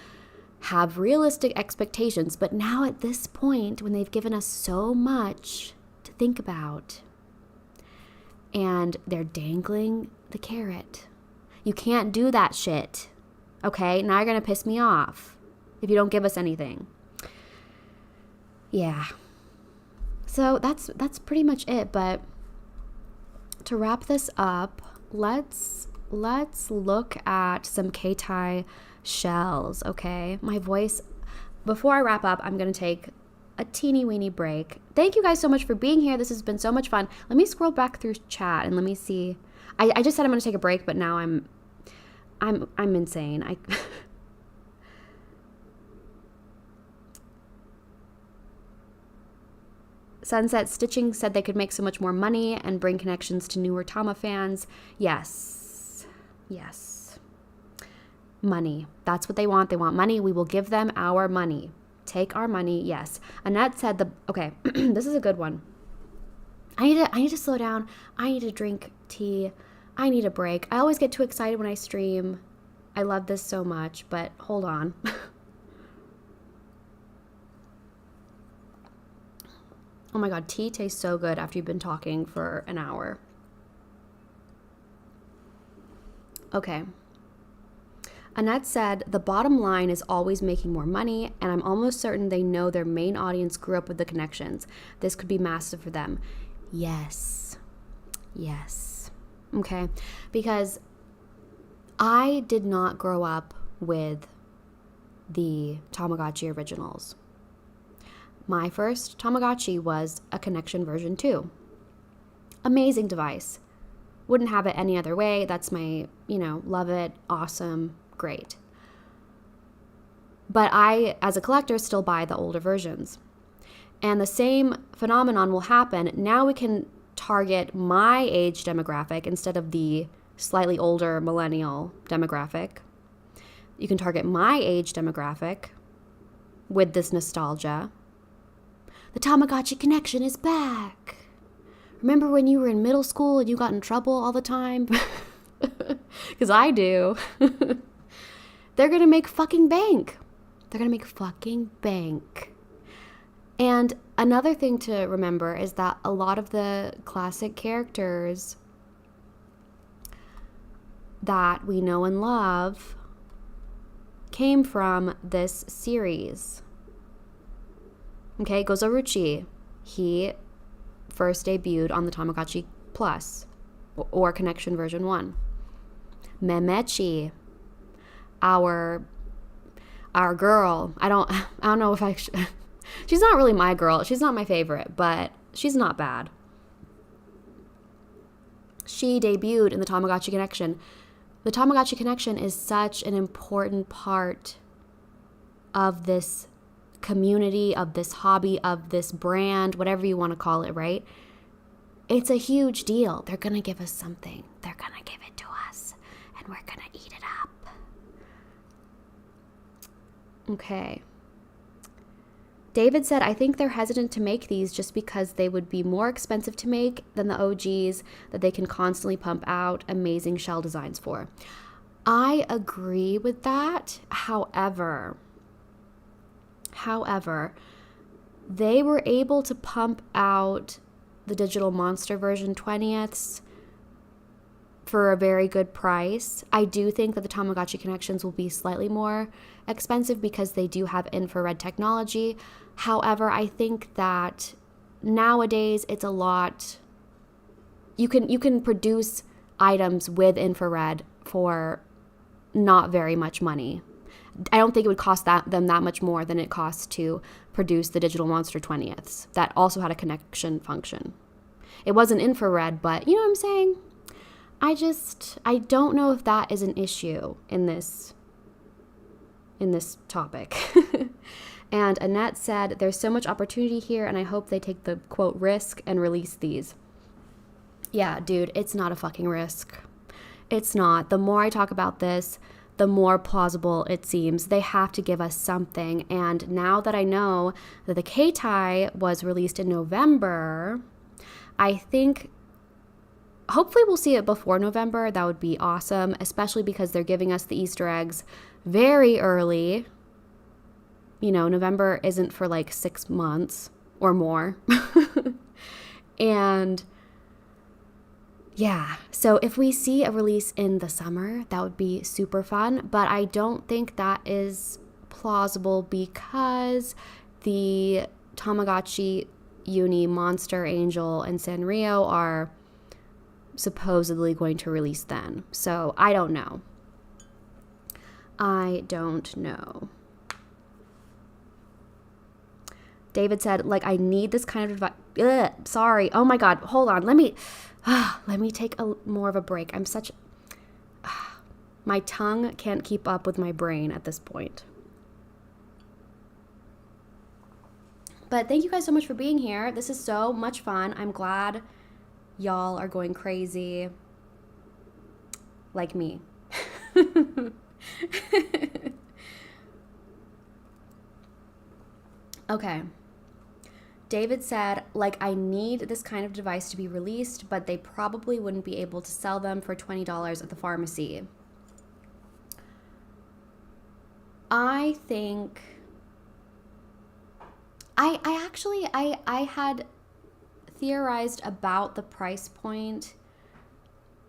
have realistic expectations, but now at this point, when they've given us so much to think about, and they're dangling the carrot. You can't do that shit, okay? Now you're gonna piss me off if you don't give us anything. Yeah. So that's pretty much it. But to wrap this up, let's look at some Keitai shells, okay? My voice, before I wrap up, I'm gonna take a teeny weeny break. Thank you guys so much for being here. This has been so much fun. Let me scroll back through chat and let me see. I just said I'm gonna take a break, but now I'm insane. Sunset Stitching said they could make so much more money and bring connections to newer Tama fans. Yes. Money. That's what they want. They want money. We will give them our money. Take our money. Yes. Annette said okay, this is a good one. I need to slow down. I need to drink tea. I need a break. I always get too excited when I stream. I love this so much, but hold on. Oh my God, tea tastes so good after you've been talking for an hour. Okay. Annette said, the bottom line is always making more money, and I'm almost certain they know their main audience grew up with the connections. This could be massive for them. Yes. Okay. Because I did not grow up with the Tamagotchi originals. My first Tamagotchi was a Connection version 2. Amazing device. Wouldn't have it any other way. That's my, love it, awesome, great. But I, as a collector, still buy the older versions. And the same phenomenon will happen. Now we can target my age demographic instead of the slightly older millennial demographic. You can target my age demographic with this nostalgia. The Tamagotchi Connection is back. Remember when you were in middle school and you got in trouble all the time? Because I do. They're going to make fucking bank. And another thing to remember is that a lot of the classic characters that we know and love came from this series. Okay, Gozoruchi, he first debuted on the Tamagotchi Plus or Connection version 1. Memechi, our girl. I don't know if she's not really my girl. She's not my favorite, but she's not bad. She debuted in the Tamagotchi Connection. The Tamagotchi Connection is such an important part of this community, of this hobby, of this brand, whatever you want to call it, right? It's a huge deal. They're going to give us something. They're going to give it to us, and we're going to eat it up. Okay. David said, I think they're hesitant to make these just because they would be more expensive to make than the OGs that they can constantly pump out amazing shell designs for. I agree with that. However, they were able to pump out the Digital Monster version 20ths for a very good price. I do think that the Tamagotchi Connections will be slightly more expensive because they do have infrared technology. However, I think that nowadays it's a lot. You can produce items with infrared for not very much money. I don't think it would cost them that much more than it costs to produce the Digital Monster 20ths that also had a connection function. It wasn't infrared, but you know what I'm saying? I don't know if that is an issue in this topic. And Annette said, there's so much opportunity here, and I hope they take the, quote, risk and release these. Yeah, dude, it's not a fucking risk. It's not. The more I talk about this, the more plausible it seems. They have to give us something. And now that I know that the Keitai was released in November, I think hopefully we'll see it before November. That would be awesome, especially because they're giving us the Easter eggs very early. You know, November isn't for like 6 months or more. And yeah, so if we see a release in the summer, that would be super fun. But I don't think that is plausible because the Tamagotchi Uni, Monster, Angel, and Sanrio are supposedly going to release then. So I don't know. I don't know. David said, like, I need this kind of advice. Sorry. Oh my God. Hold on. Let me take more of a break. My tongue can't keep up with my brain at this point. But thank you guys so much for being here. This is so much fun. I'm glad y'all are going crazy like me. Okay. David said, like, I need this kind of device to be released, but they probably wouldn't be able to sell them for $20 at the pharmacy. I think I had theorized about the price point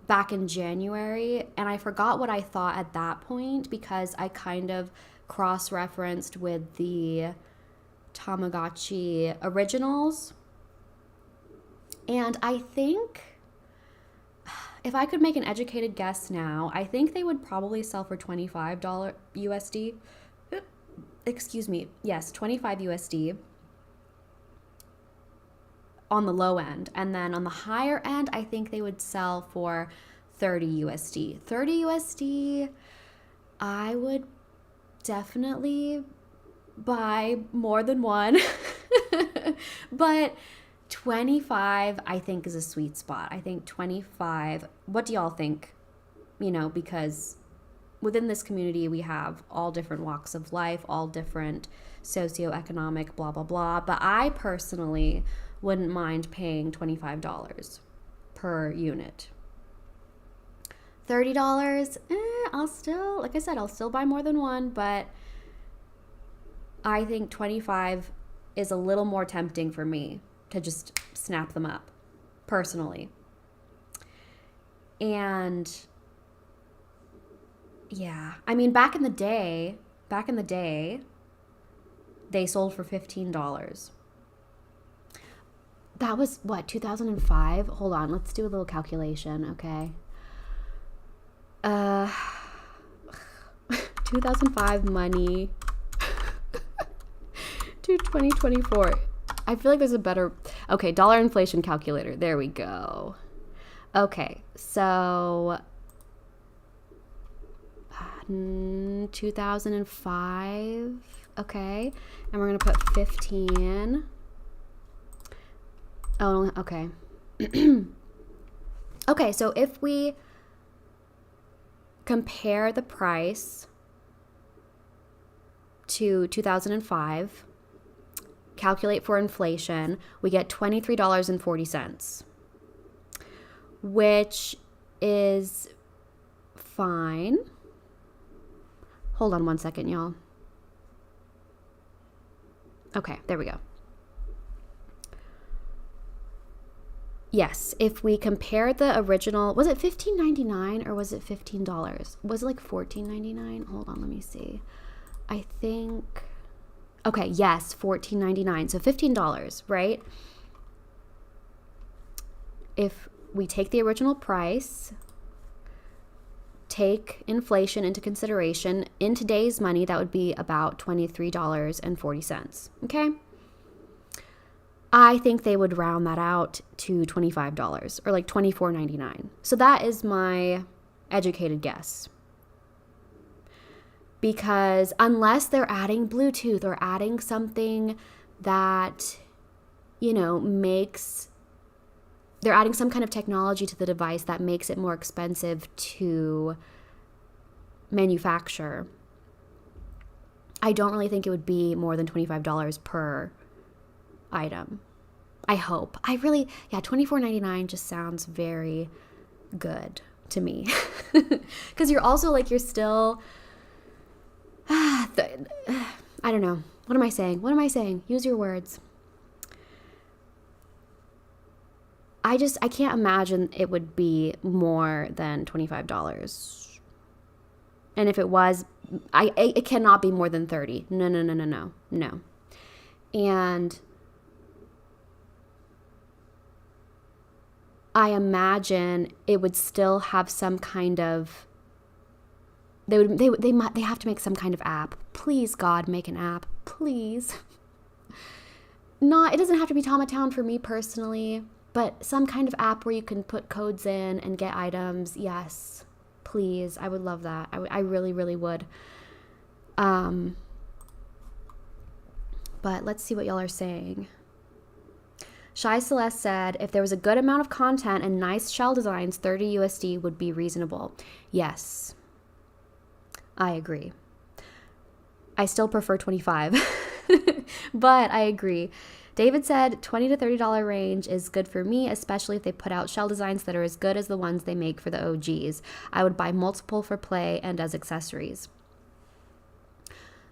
back in January, and I forgot what I thought at that point because I kind of cross-referenced with the Tamagotchi originals. And I think if I could make an educated guess now, I think they would probably sell for $25 USD. Excuse me. Yes, 25 USD on the low end. And then on the higher end, I think they would sell for 30 USD. 30 USD, I would definitely buy more than one. But 25, I think, is a sweet spot. I think 25. What do y'all think? You know, because within this community, we have all different walks of life, all different socioeconomic, blah, blah, blah. But I personally wouldn't mind paying $25 per unit. $30, I'll still, like I said, I'll still buy more than one, but I think 25 is a little more tempting for me to just snap them up, personally. And yeah, I mean, back in the day, they sold for $15. That was, what, 2005? Hold on, let's do a little calculation, okay? 2005 money to 2024. I feel like there's a better, okay, dollar inflation calculator. There we go. Okay, so 2005, okay, and we're gonna put 15. Oh, okay. Okay, so if we compare the price to 2005, calculate for inflation, we get $23.40, which is fine. Hold on one second, y'all. Okay, there we go. Yes, if we compare the original, was it $15.99 or was it $15? Was it like $14.99? Hold on, let me see. I think, okay, yes, $14.99, so $15, right? If we take the original price, take inflation into consideration. In today's money, that would be about $23.40. Okay? I think they would round that out to $25 or like $24.99. So that is my educated guess. Because unless they're adding Bluetooth or adding something that, they're adding some kind of technology to the device that makes it more expensive to manufacture, I don't really think it would be more than $25 per item. I hope. $24.99 just sounds very good to me. Because you're also you're still, I don't know. What am I saying? Use your words. I can't imagine it would be more than $25. And if it was, it cannot be more than $30. No. And I imagine it would still have some kind of, they have to make some kind of app. Please, God, make an app. Please. It doesn't have to be Tamatown for me personally, but some kind of app where you can put codes in and get items. Yes, please. I would love that. I really, really would. But let's see what y'all are saying. Shy Celeste said, if there was a good amount of content and nice shell designs, 30 USD would be reasonable. Yes, I agree. I still prefer 25, but I agree. David said $20 to $30 range is good for me, especially if they put out shell designs that are as good as the ones they make for the OGs. I would buy multiple for play and as accessories.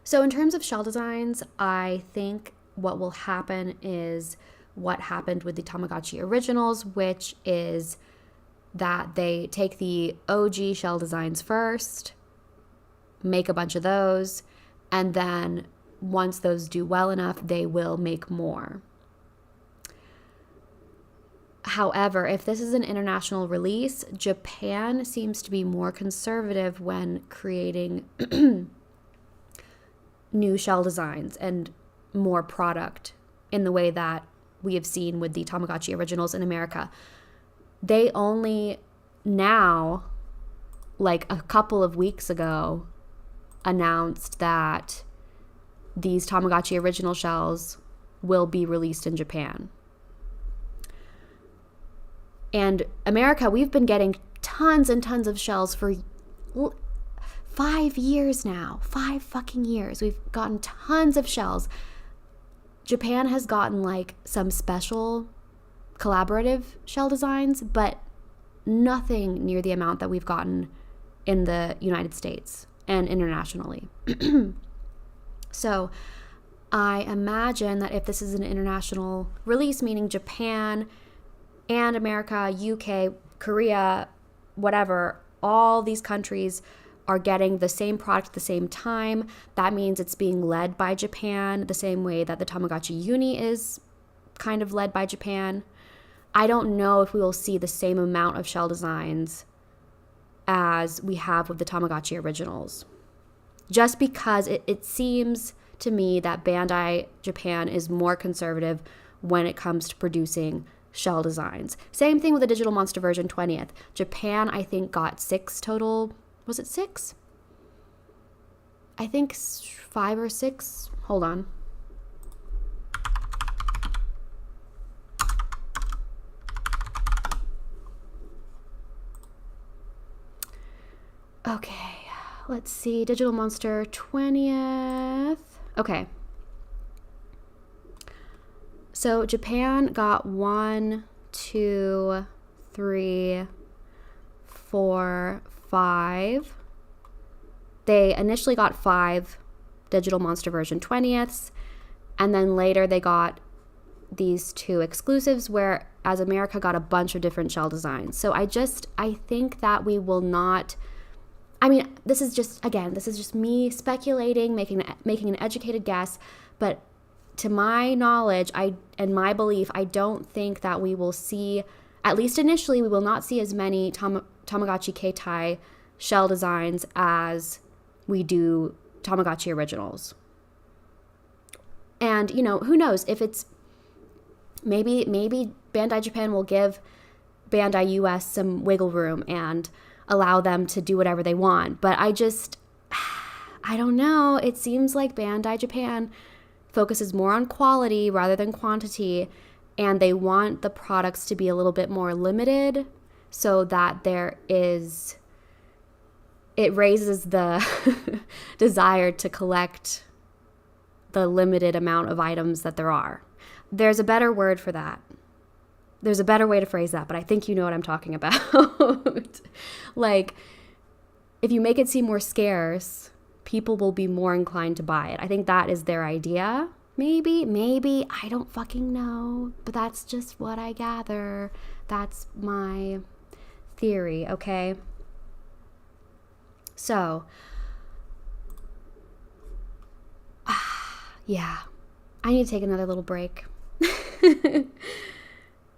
So in terms of shell designs, I think what will happen is what happened with the Tamagotchi originals, which is that they take the OG shell designs first, make a bunch of those, and then once those do well enough, they will make more. However, if this is an international release, Japan seems to be more conservative when creating new shell designs and more product in the way that we have seen with the Tamagotchi originals in America. They only now, a couple of weeks ago, announced that these Tamagotchi original shells will be released in Japan. And America, we've been getting tons and tons of shells for 5 years now. 5 fucking years. We've gotten tons of shells. Japan has gotten some special collaborative shell designs, but nothing near the amount that we've gotten in the United States and internationally. So I imagine that if this is an international release, meaning Japan and America, UK, Korea, whatever, all these countries are getting the same product at the same time. That means it's being led by Japan the same way that the Tamagotchi Uni is kind of led by Japan. I don't know if we will see the same amount of shell designs as we have with the Tamagotchi originals. Just because it seems to me that Bandai Japan is more conservative when it comes to producing shell designs. Same thing with the Digital Monster version 20th. Japan, I think, got 6 total. Was it 6? I think 5 or 6. Hold on. Okay, let's see. Digital Monster 20th. Okay. So Japan got 1, 2, 3, 4, 5. They initially got 5 Digital Monster version 20ths, and then later they got these 2 exclusives, whereas America got a bunch of different shell designs. So I think that we will not, this is just me speculating, making an educated guess, but to my knowledge, and my belief, I don't think that we will see, at least initially, we will not see as many Tamagotchi Keitai shell designs as we do Tamagotchi originals. And, who knows if it's maybe Bandai Japan will give Bandai US some wiggle room and allow them to do whatever they want. But I don't know. It seems like Bandai Japan focuses more on quality rather than quantity, and they want the products to be a little bit more limited so that it raises the desire to collect the limited amount of items that there are. There's a better word for that. There's a better way to phrase that, but I think you know what I'm talking about. Like, if you make it seem more scarce, people will be more inclined to buy it. I think that is their idea. Maybe, I don't fucking know, but that's just what I gather. That's my theory, okay? So, yeah, I need to take another little break.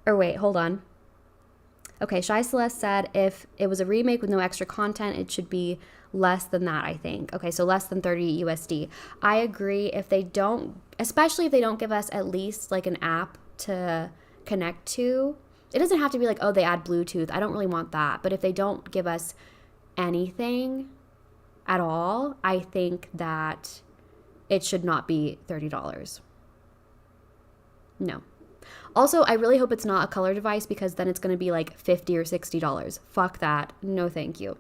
Or wait, hold on. Okay, Shy Celeste said if it was a remake with no extra content, it should be less than that, I think. Okay, so less than 30 USD. I agree. Especially if they don't give us at least like an app to connect to. It doesn't have to be like, oh, they add Bluetooth. I don't really want that. But if they don't give us anything at all, I think that it should not be $30. No. Also, I really hope it's not a color device, because then it's going to be like $50 or $60. Fuck that. No, thank you.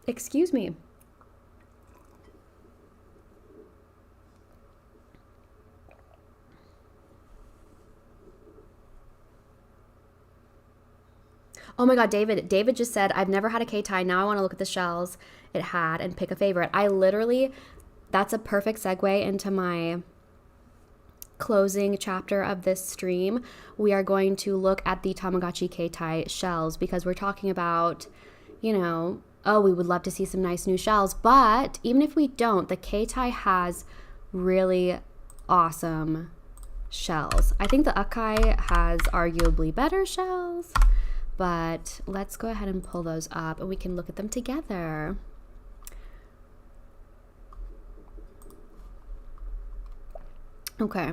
Excuse me. Oh my God, David. David just said, I've never had a Keitai. Now I want to look at the shells it had and pick a favorite. That's a perfect segue into my closing chapter of this stream. We are going to look at the Tamagotchi Keitai shells, because we're talking about, oh, we would love to see some nice new shells. But even if we don't, the Keitai has really awesome shells. I think the Akai has arguably better shells, but let's go ahead and pull those up and we can look at them together. Okay.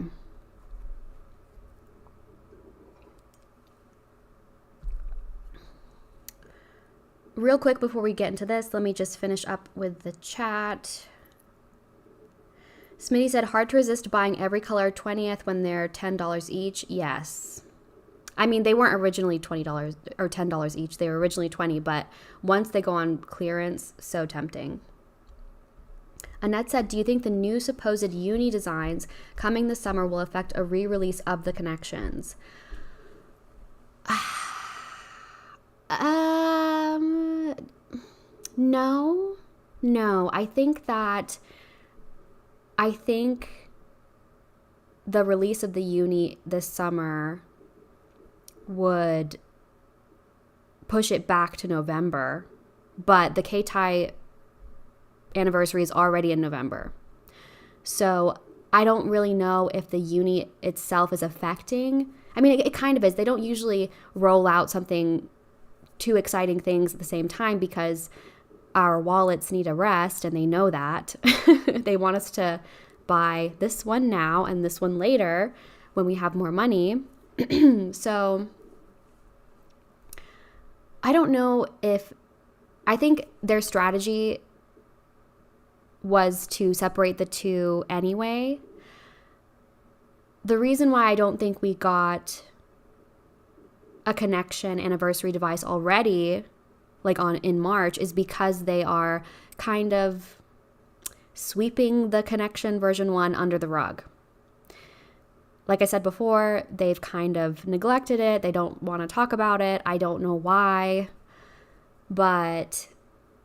Real quick before we get into this, let me just finish up with the chat. Smitty said, hard to resist buying every color 20th when they're $10 each. Yes. I mean, they weren't originally $20 or $10 each. They were originally $20, but once they go on clearance, so tempting. Annette said, do you think the new supposed uni designs coming this summer will affect a re-release of the connections? No. I think the release of the uni this summer would push it back to November, but the Keitai anniversary is already in November. So I don't really know if the uni itself is affecting. I mean, it kind of is. They don't usually roll out two exciting things at the same time, because our wallets need a rest, and they know that. They want us to buy this one now and this one later when we have more money. So I don't know I think their strategy was to separate the two anyway. The reason why I don't think we got a connection anniversary device already, like in March, is because they are kind of sweeping the connection version 1 under the rug. Like I said before, they've kind of neglected it. They don't want to talk about it. I don't know why. But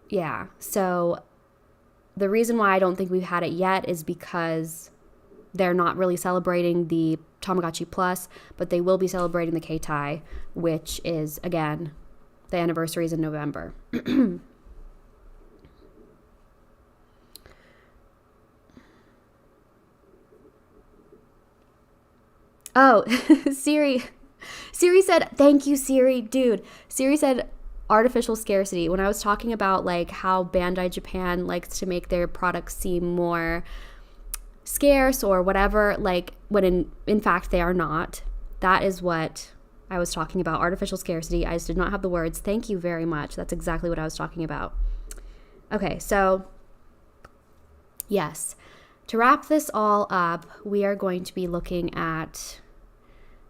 yeah, so the reason why I don't think we've had it yet is because they're not really celebrating the Tamagotchi Plus, but they will be celebrating the Keitai, which is, again, the anniversary is in November. Oh, Siri said, thank you, Siri. Dude, Siri said, artificial scarcity. When I was talking about like how Bandai Japan likes to make their products seem more scarce or whatever, like when in fact they are not. That is what I was talking about, artificial scarcity. I just did not have the words. Thank you very much. That's exactly what I was talking about. Okay, so yes, to wrap this all up, we are going to be looking at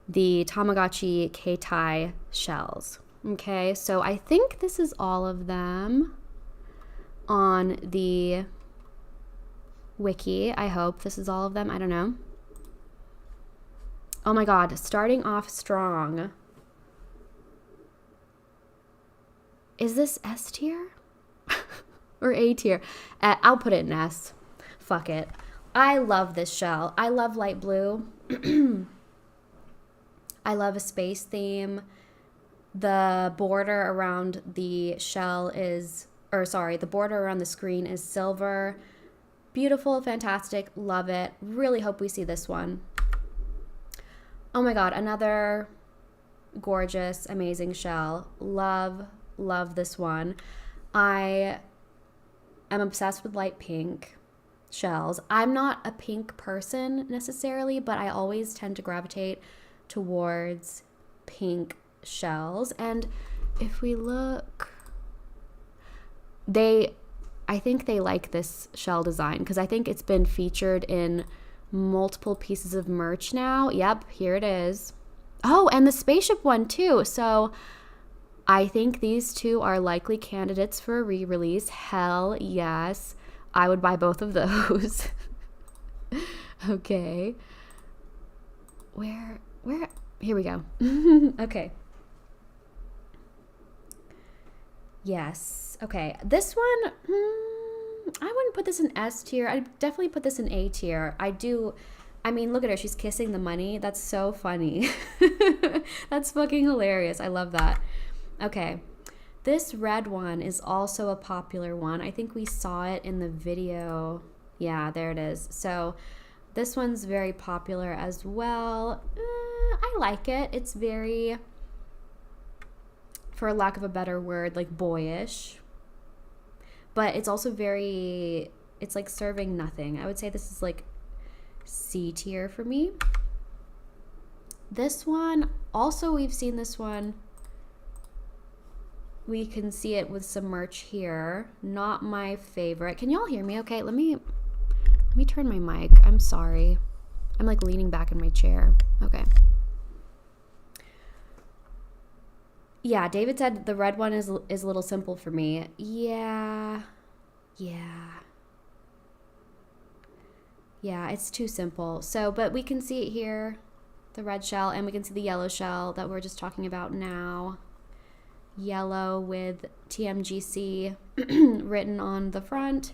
the Tamagotchi Keitai shells. Okay, so I think this is all of them on the wiki. I hope this is all of them. I don't know. Oh my god, starting off strong. Is this S tier? Or A tier? I'll put it in S. Fuck it. I love this shell. I love light blue. I love a space theme. The border around the shell is, the border around the screen is silver. Beautiful, fantastic, love it. Really hope we see this one. Oh my god, another gorgeous, amazing shell. Love this one. I am obsessed with light pink shells. I'm not a pink person necessarily, but I always tend to gravitate towards pink shells. And if we look, I think they like this shell design because I think it's been featured in multiple pieces of merch now. Yep, here it is. Oh, and the spaceship one too. So I think these two are likely candidates for a re-release. Hell yes. I would buy both of those. Okay. Where? Here we go. Okay. Yes. Okay. This one, I wouldn't put this in S tier. I'd definitely put this in A tier. I mean, look at her. She's kissing the money. That's so funny. That's fucking hilarious. I love that. Okay. This red one is also a popular one. I think we saw it in the video. Yeah, there it is. So this one's very popular as well. I like it. It's very, for lack of a better word, like boyish. But it's also very, it's like serving nothing. I would say this is like C tier for me. This one, also we've seen this one. We can see it with some merch here. Not my favorite. Can y'all hear me okay? Let me turn my mic. I'm sorry. I'm like leaning back in my chair. Okay. Yeah, David said the red one is a little simple for me. Yeah, it's too simple. So, but we can see it here, the red shell, and we can see the yellow shell that we're just talking about now. Yellow with TMGC written on the front.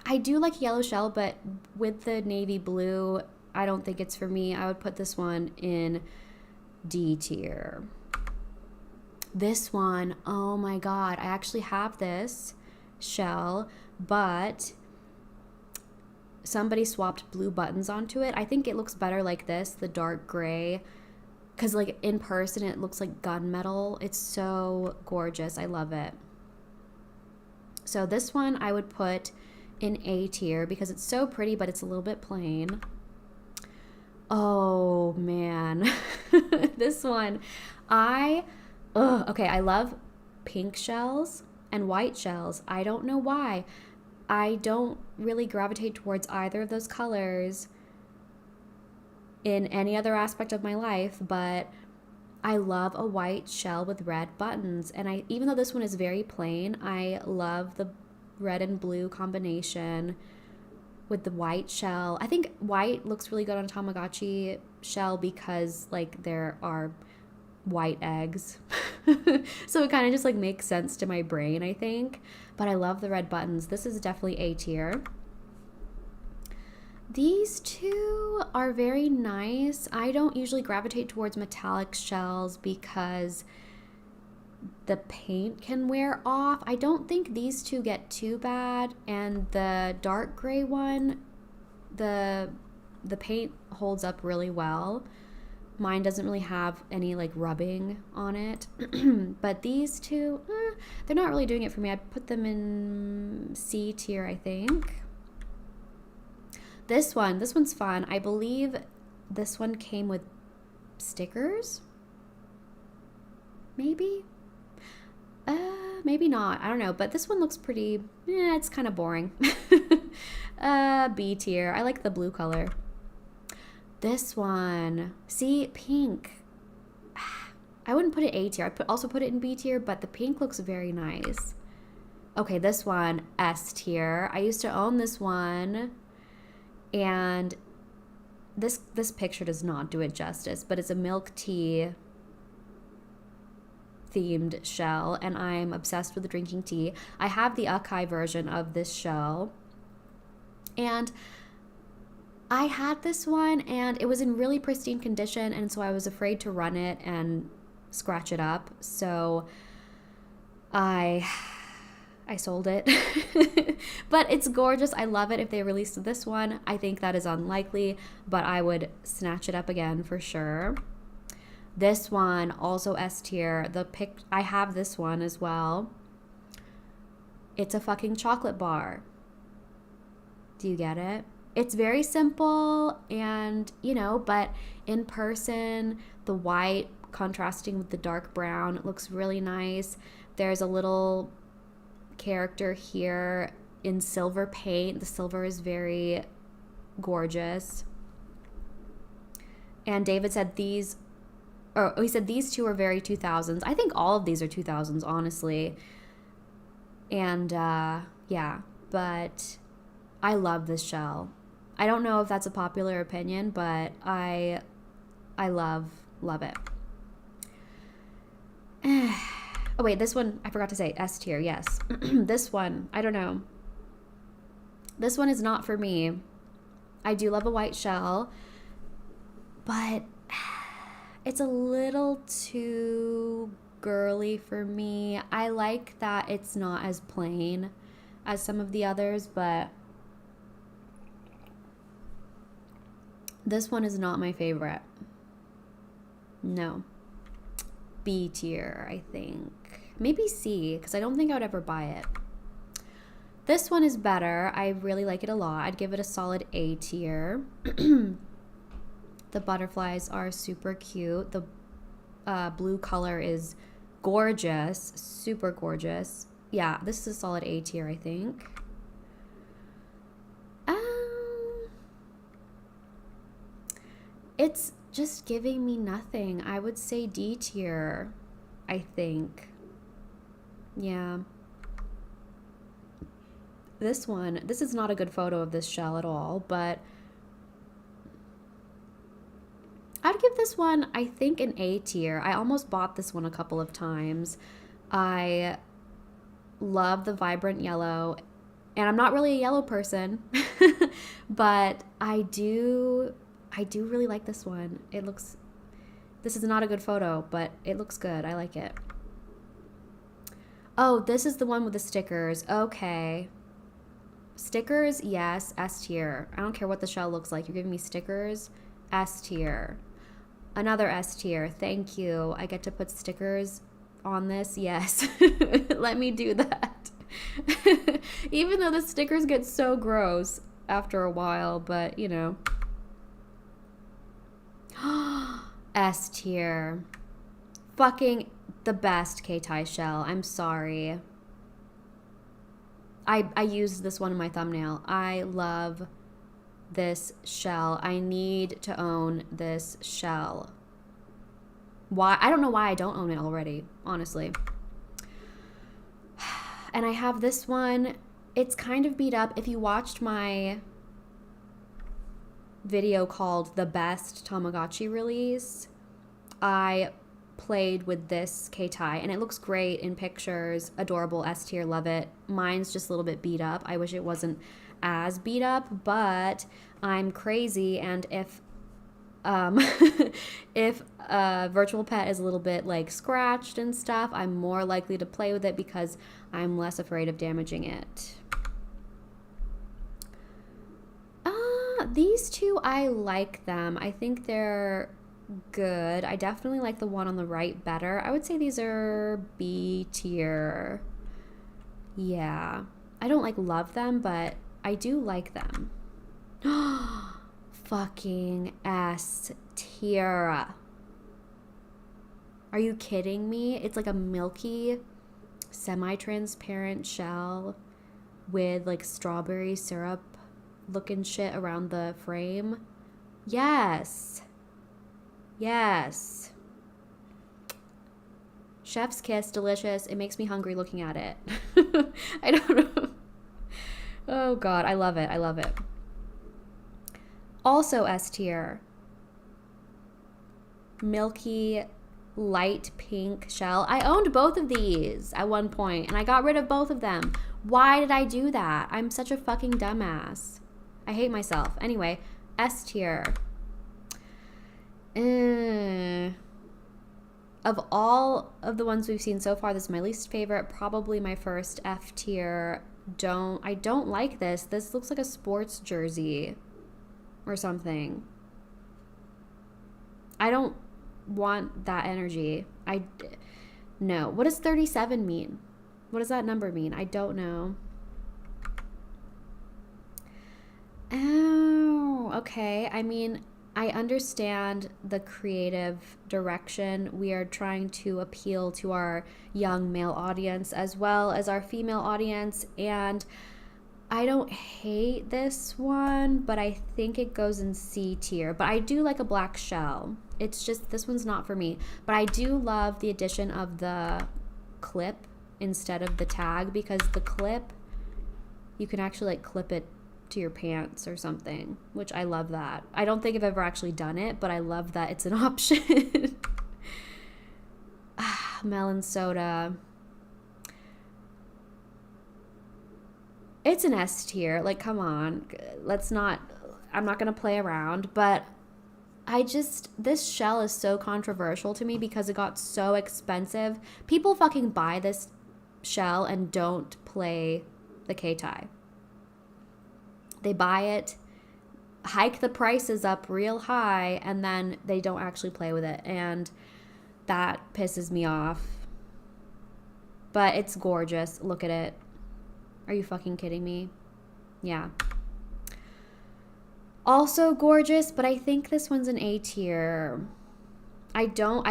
I do like yellow shell, but with the navy blue, I don't think it's for me. I would put this one in D tier. This one, oh my god, I actually have this shell, but somebody swapped blue buttons onto it. I think it looks better like this, the dark gray, because like in person it looks like gunmetal. It's so gorgeous. I love it. So this one I would put in A tier because it's so pretty, but it's a little bit plain. Oh man. This one, okay, I love pink shells and white shells. I don't know why. I don't really gravitate towards either of those colors in any other aspect of my life, but I love a white shell with red buttons. And even though this one is very plain, I love the red and blue combination with the white shell. I think white looks really good on Tamagotchi shell because like there are white eggs. So it kind of just like makes sense to my brain, I think. But I love the red buttons. This is definitely A tier. These two are very nice. I don't usually gravitate towards metallic shells because the paint can wear off. I don't think these two get too bad, and the dark gray one, the paint holds up really well. Mine doesn't really have any like rubbing on it. But these two, they're not really doing it for me. I'd put them in C tier, I think. This one's fun. I believe this one came with stickers. Maybe? Maybe not. I don't know. But this one looks pretty, it's kind of boring. B tier. I like the blue color. This one. See, pink. I wouldn't put it A tier. I'd also put it in B tier, but the pink looks very nice. Okay, this one, S tier. I used to own this one, and this picture does not do it justice, but it's a milk tea themed shell, and I'm obsessed with drinking tea. I have the Akai version of this shell, and I had this one, and it was in really pristine condition, and so I was afraid to run it and scratch it up, so I sold it. But it's gorgeous. I love it. If they released this one, I think that is unlikely, but I would snatch it up again for sure. This one, also S tier. I have this one as well. It's a fucking chocolate bar. Do you get it? It's very simple, and but in person, the white contrasting with the dark brown, it looks really nice. There's a little character here in silver paint. The silver is very gorgeous. And David said he said these two are very 2000s. I think all of these are 2000s, honestly. And yeah, but I love this shell. I don't know if that's a popular opinion, but I love it. Oh wait, this one, I forgot to say, S tier, yes. This one, I don't know. This one is not for me. I do love a white shell, but it's a little too girly for me. I like that it's not as plain as some of the others, but this one is not my favorite. No. B tier, I think. Maybe C, because I don't think I would ever buy it. This one is better. I really like it a lot. I'd give it a solid A tier. The butterflies are super cute. The blue color is gorgeous. Super gorgeous. Yeah, this is a solid A tier, I think. It's just giving me nothing. I would say D tier, I think. Yeah. This is not a good photo of this shell at all, but I'd give this one, I think, an A tier. I almost bought this one a couple of times. I love the vibrant yellow, and I'm not really a yellow person, but I do really like this one. This is not a good photo, but it looks good. I like it. Oh, this is the one with the stickers. Okay. Stickers, yes, S tier. I don't care what the shell looks like. You're giving me stickers, S tier. Another S tier. Thank you. I get to put stickers on this. Yes. Let me do that. Even though the stickers get so gross after a while, but S tier. Fucking the best Keitai shell. I'm sorry. I used this one in my thumbnail. I love this shell. I need to own this shell. Why? I don't know why I don't own it already, honestly. And I have this one. It's kind of beat up. If you watched my video called The Best Tamagotchi Release, I played with this Keitai, and it looks great in pictures. Adorable, S tier, love it. Mine's just a little bit beat up. I wish it wasn't as beat up, but I'm crazy, and if if a virtual pet is a little bit like scratched and stuff, I'm more likely to play with it because I'm less afraid of damaging it. These two, I like them. I think they're good. I definitely like the one on the right better. I would say these are B tier. Yeah. I don't like love them, but I do like them. Fucking S tier. Are you kidding me? It's like a milky, semi-transparent shell with like strawberry syrup looking shit around the frame. Yes. Yes. Chef's kiss, delicious. It makes me hungry looking at it. I don't know. Oh God, I love it. I love it. Also S tier. Milky, light pink shell. I owned both of these at one point and I got rid of both of them. Why did I do that? I'm such a fucking dumbass. I hate myself. Anyway, S tier. Of all of the ones we've seen so far, this is my least favorite. Probably my first F tier. I don't like this. This looks like a sports jersey or something. I don't want that energy. No. What does 37 mean? What does that number mean? I don't know. Oh, okay. I mean, I understand the creative direction. We are trying to appeal to our young male audience as well as our female audience. And I don't hate this one, but I think it goes in C tier. But I do like a black shell. It's just, this one's not for me. But I do love the addition of the clip instead of the tag, because the clip, you can actually like clip it to your pants or something, which I love that. I don't think I've ever actually done it, but I love that it's an option. Melon soda. It's an S tier. Like, come on. I'm not going to play around, but this shell is so controversial to me because it got so expensive. People fucking buy this shell and don't play the Keitai. They buy it, hike the prices up real high, and then they don't actually play with it. And that pisses me off. But it's gorgeous. Look at it. Are you fucking kidding me? Yeah. Also gorgeous, but I think this one's an A tier. I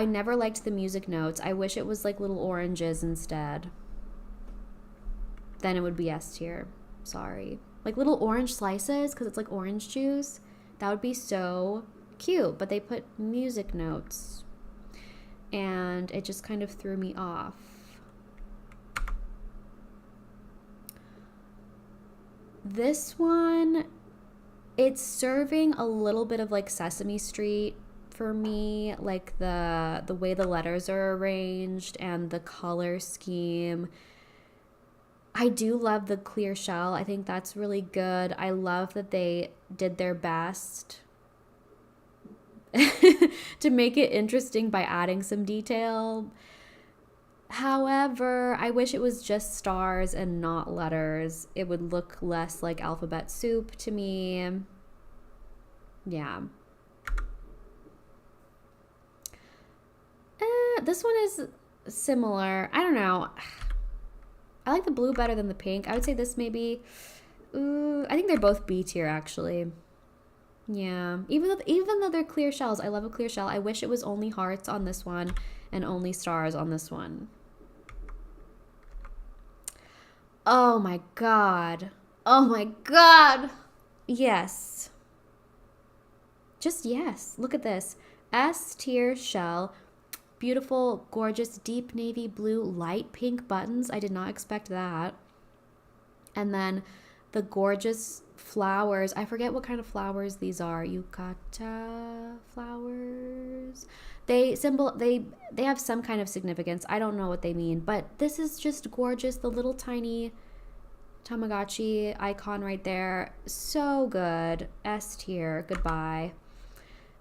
never liked the music notes. I wish it was like little oranges instead. Then it would be S tier. Sorry. Like little orange slices, because it's like orange juice. That would be so cute. But they put music notes. And it just kind of threw me off. This one, it's serving a little bit of like Sesame Street for me. Like the way the letters are arranged and the color scheme. I do love the clear shell. I think that's really good. I love that they did their best to make it interesting by adding some detail. However, I wish it was just stars and not letters. It would look less like alphabet soup to me. Yeah. This one is similar. I don't know. I like the blue better than the pink. I would say this maybe, I think they're both B tier actually. Yeah, even though they're clear shells, I love a clear shell. I wish it was only hearts on this one and only stars on this one. Oh my God. Oh my God. Yes. Just yes. Look at this. S tier shell. Beautiful, gorgeous, deep navy blue, light pink buttons. I did not expect that. And then the gorgeous flowers. I forget what kind of flowers these are. Yukata flowers. They have some kind of significance. I don't know what they mean, but this is just gorgeous. The little tiny Tamagotchi icon right there. So good. S tier. Goodbye.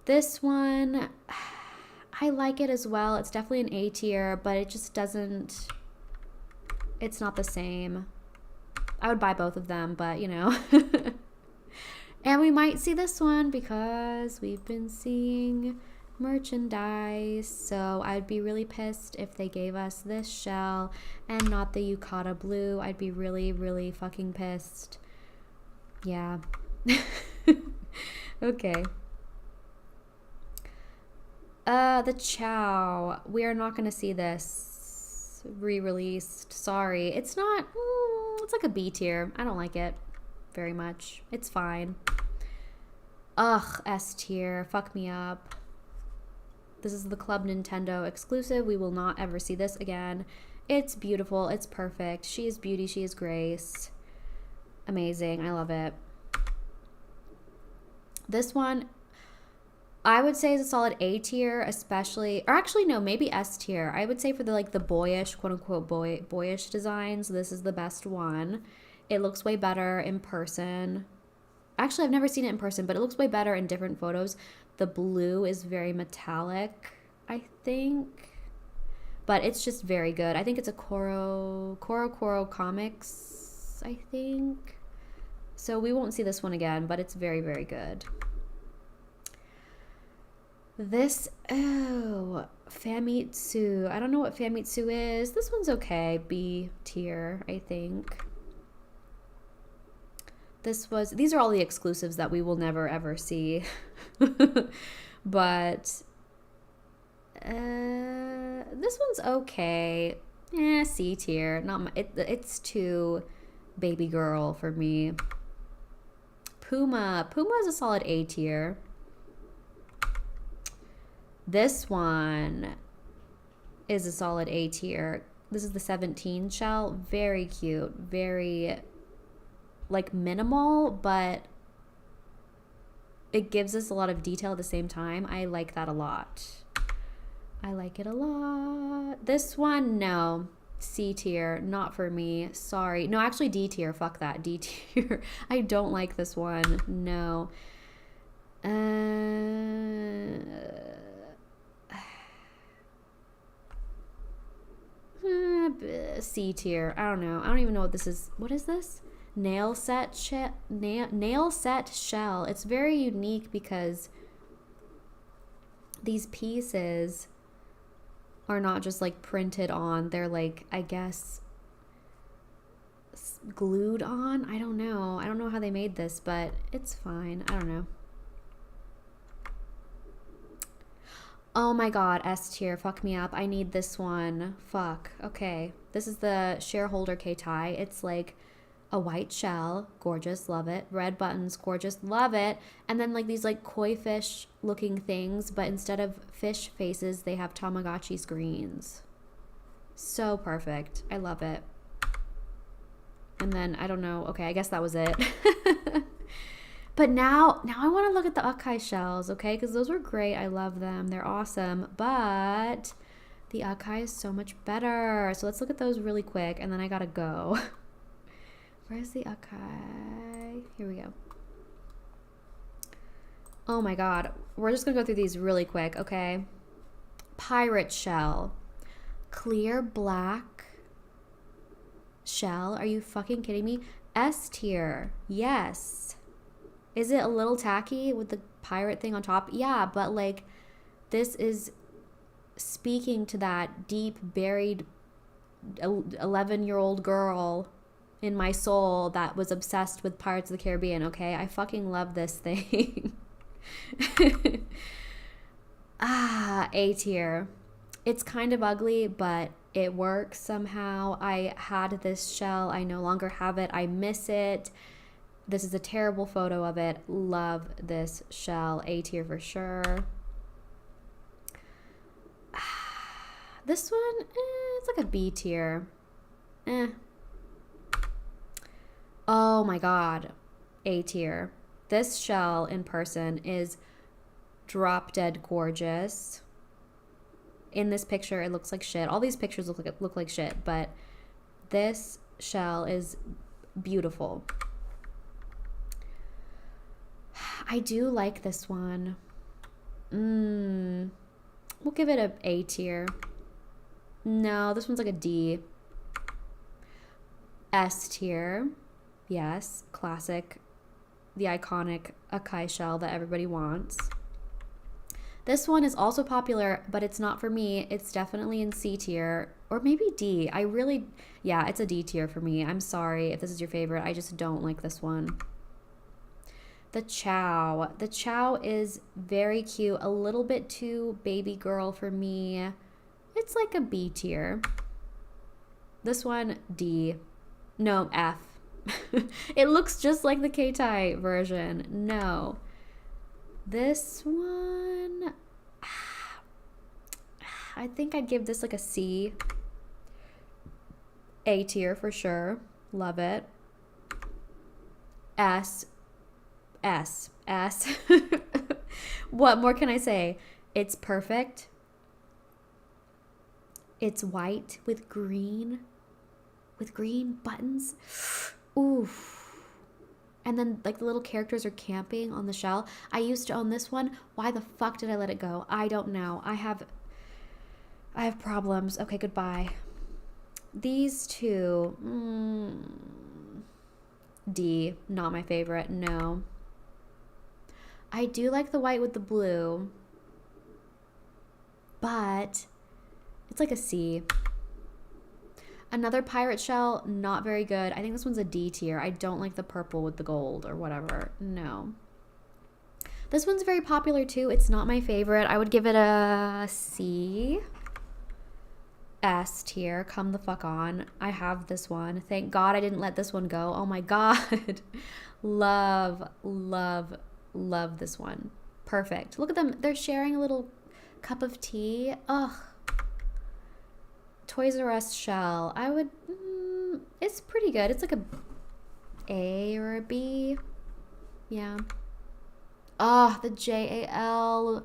This one, I like it as well. It's definitely an A tier, but it just doesn't, it's not the same. I would buy both of them, but you know. And we might see this one because we've been seeing merchandise. So I'd be really pissed if they gave us this shell and not the yukata blue. I'd be really, really fucking pissed. Yeah. Okay. The Chow. We are not going to see this re-released. Sorry. It's not... it's like a B tier. I don't like it very much. It's fine. Ugh, S tier. Fuck me up. This is the Club Nintendo exclusive. We will not ever see this again. It's beautiful. It's perfect. She is beauty. She is grace. Amazing. I love it. This one, I would say is a solid A tier, especially, or actually no, maybe S tier. I would say for the like the boyish, quote unquote boyish designs, this is the best one. It looks way better in person. Actually, I've never seen it in person, but it looks way better in different photos. The blue is very metallic, I think, but it's just very good. I think it's a Koro Comics, I think. So we won't see this one again, but it's very, very good. This, oh, Famitsu. I don't know what Famitsu is. This one's okay. B tier, I think. These are all the exclusives that we will never ever see. But this one's okay. C tier. It's too baby girl for me. Puma is a solid A tier. This one is a solid A tier. This is the 17 shell. Very cute. Very, like, minimal, but it gives us a lot of detail at the same time. I like that a lot. I like it a lot. This one, no. C tier. Not for me. Sorry. No, actually D tier. Fuck that. D tier. I don't like this one. No. C tier. I don't know. I don't even know what this is. What is this? Nail set shell. It's very unique because these pieces are not just like printed on. They're like, I guess, glued on. I don't know. I don't know how they made this, but it's fine. I don't know. Oh my god, S tier. Fuck me up. I need this one. Fuck. Okay. This is the shareholder Keitai. It's like a white shell. Gorgeous. Love it. Red buttons. Gorgeous. Love it. And then like these like koi fish looking things, but instead of fish faces, they have Tamagotchi screens. So perfect. I love it. And then, I don't know. Okay, I guess that was it. But now I want to look at the Akai shells, okay? Because those were great. I love them. They're awesome. But the Akai is so much better. So let's look at those really quick, and then I gotta go. Where's the Akai? Here we go. Oh my god. We're just gonna go through these really quick, okay? Pirate shell. Clear black shell. Are you fucking kidding me? S tier. Yes. Is it a little tacky with the pirate thing on top? Yeah, but like this is speaking to that deep buried 11-year-old girl in my soul that was obsessed with Pirates of the Caribbean, okay? I fucking love this thing. A tier. It's kind of ugly, but it works somehow. I had this shell. I no longer have it. I miss it. This is a terrible photo of it. Love this shell. A tier for sure. This one, it's like a B tier. Oh my god. A tier. This shell in person is drop dead gorgeous. In this picture, it looks like shit. All these pictures look like shit, but this shell is beautiful. I do like this one. We'll give it a A tier. No, this one's like a D. S tier. Yes, classic. The iconic Akai shell that everybody wants. This one is also popular, but it's not for me. It's definitely in C tier or maybe D. Yeah, it's a D tier for me. I'm sorry if this is your favorite. I just don't like this one. The Chow. The Chow is very cute. A little bit too baby girl for me. It's like a B tier. This one, D. No, F. It looks just like the Keitai version. No. This one, I think I'd give this like a C. A tier for sure. Love it. S. What more can I say? It's perfect. It's white with green buttons. Oof. And then like the little characters are camping on the shell. I used to own this one. Why the fuck did I let it go? I don't know. I have problems. Okay, goodbye. These two, D, not my favorite. No. I do like the white with the blue, but it's like a C. Another pirate shell, not very good. I think this one's a D tier. I don't like the purple with the gold or whatever. No. This one's very popular too. It's not my favorite. I would give it a C. S tier. Come the fuck on. I have this one. Thank God I didn't let this one go. Oh my God. Love this one. Perfect. Look at them. They're sharing a little cup of tea. Ugh. Toys R Us shell. I would, it's pretty good. It's like A or a B. Yeah. Oh, the JAL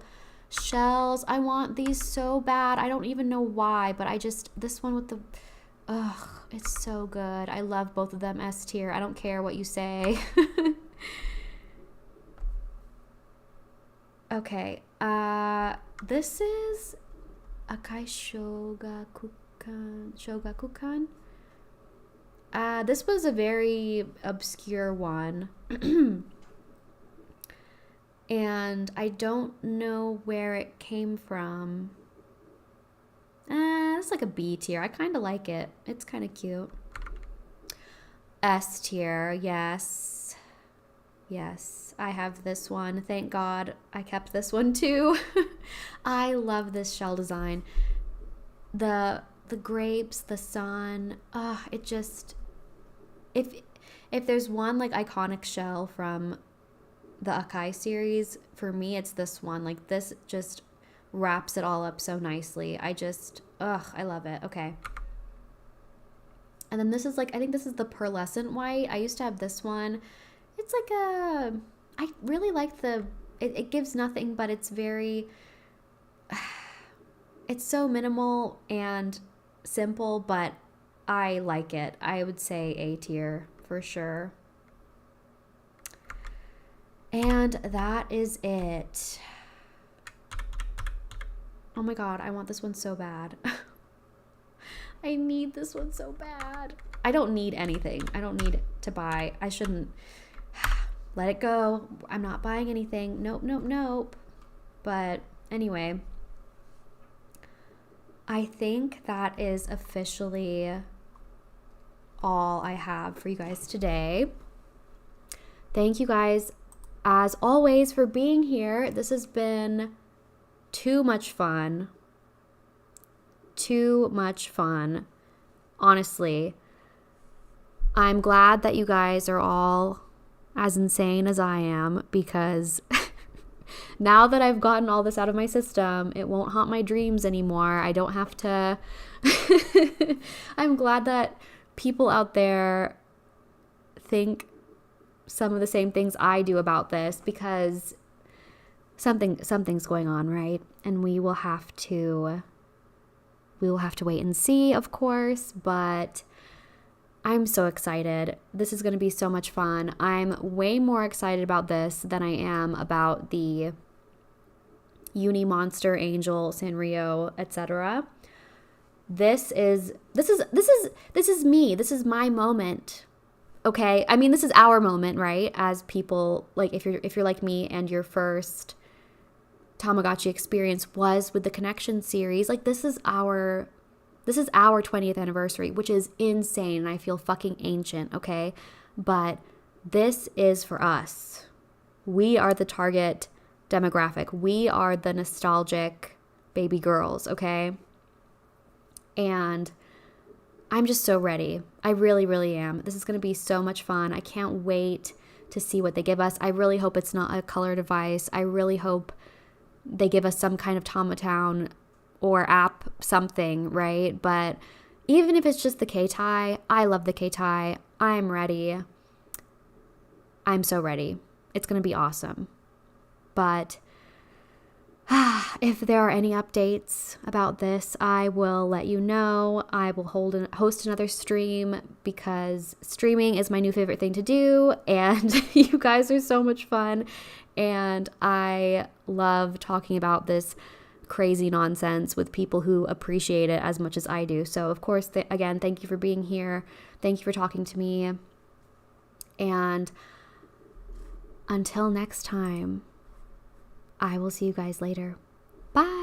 shells. I want these so bad. I don't even know why, but this one with the, it's so good. I love both of them. S tier. I don't care what you say. Okay. This is Akai Shogakukan. This was a very obscure one. And I don't know where it came from. It's like a B tier. I kind of like it. It's kind of cute. S tier. Yes. I have this one. Thank God I kept this one too. I love this shell design. The grapes, the sun, it just, if there's one like iconic shell from the Akai series, for me it's this one. Like this just wraps it all up so nicely. I love it. Okay. And then this is like, I think this is the pearlescent white. I used to have this one. It's like I really like it gives nothing, but it's very, it's so minimal and simple, but I like it. I would say A tier for sure. And that is it. Oh my God, I want this one so bad. I need this one so bad. I don't need anything. I don't need to buy. I shouldn't. Let it go. I'm not buying anything. Nope. But anyway, I think that is officially all I have for you guys today. Thank you guys, as always, for being here. This has been too much fun. Honestly, I'm glad that you guys are all as insane as I am, because now that I've gotten all this out of my system, it won't haunt my dreams anymore. I don't have to. I'm glad that people out there think some of the same things I do about this, because something's going on, right? And we will have to wait and see, of course, but I'm so excited. This is going to be so much fun. I'm way more excited about this than I am about the Uni Monster, Angel, Sanrio, etc. This is me. This is my moment. Okay? I mean, this is our moment, right? As people, like if you're like me and you're first Tamagotchi experience was with the Connection series. Like, this is our 20th anniversary, which is insane, and I feel fucking ancient, okay? But this is for us. We are the target demographic. We are the nostalgic baby girls, okay? And I'm just so ready. I really, really am. This is going to be so much fun. I can't wait to see what they give us. I really hope it's not a color device. I really hope they give us some kind of Tamatown or app, something, right? But even if it's just the Keitai, I love the Keitai. I'm ready. I'm so ready. It's going to be awesome. But if there are any updates about this, I will let you know. I will host another stream because streaming is my new favorite thing to do, and you guys are so much fun, and I love talking about this crazy nonsense with people who appreciate it as much as I do. So, of course, again, thank you for being here. Thank you for talking to me. And until next time, I will see you guys later. Bye.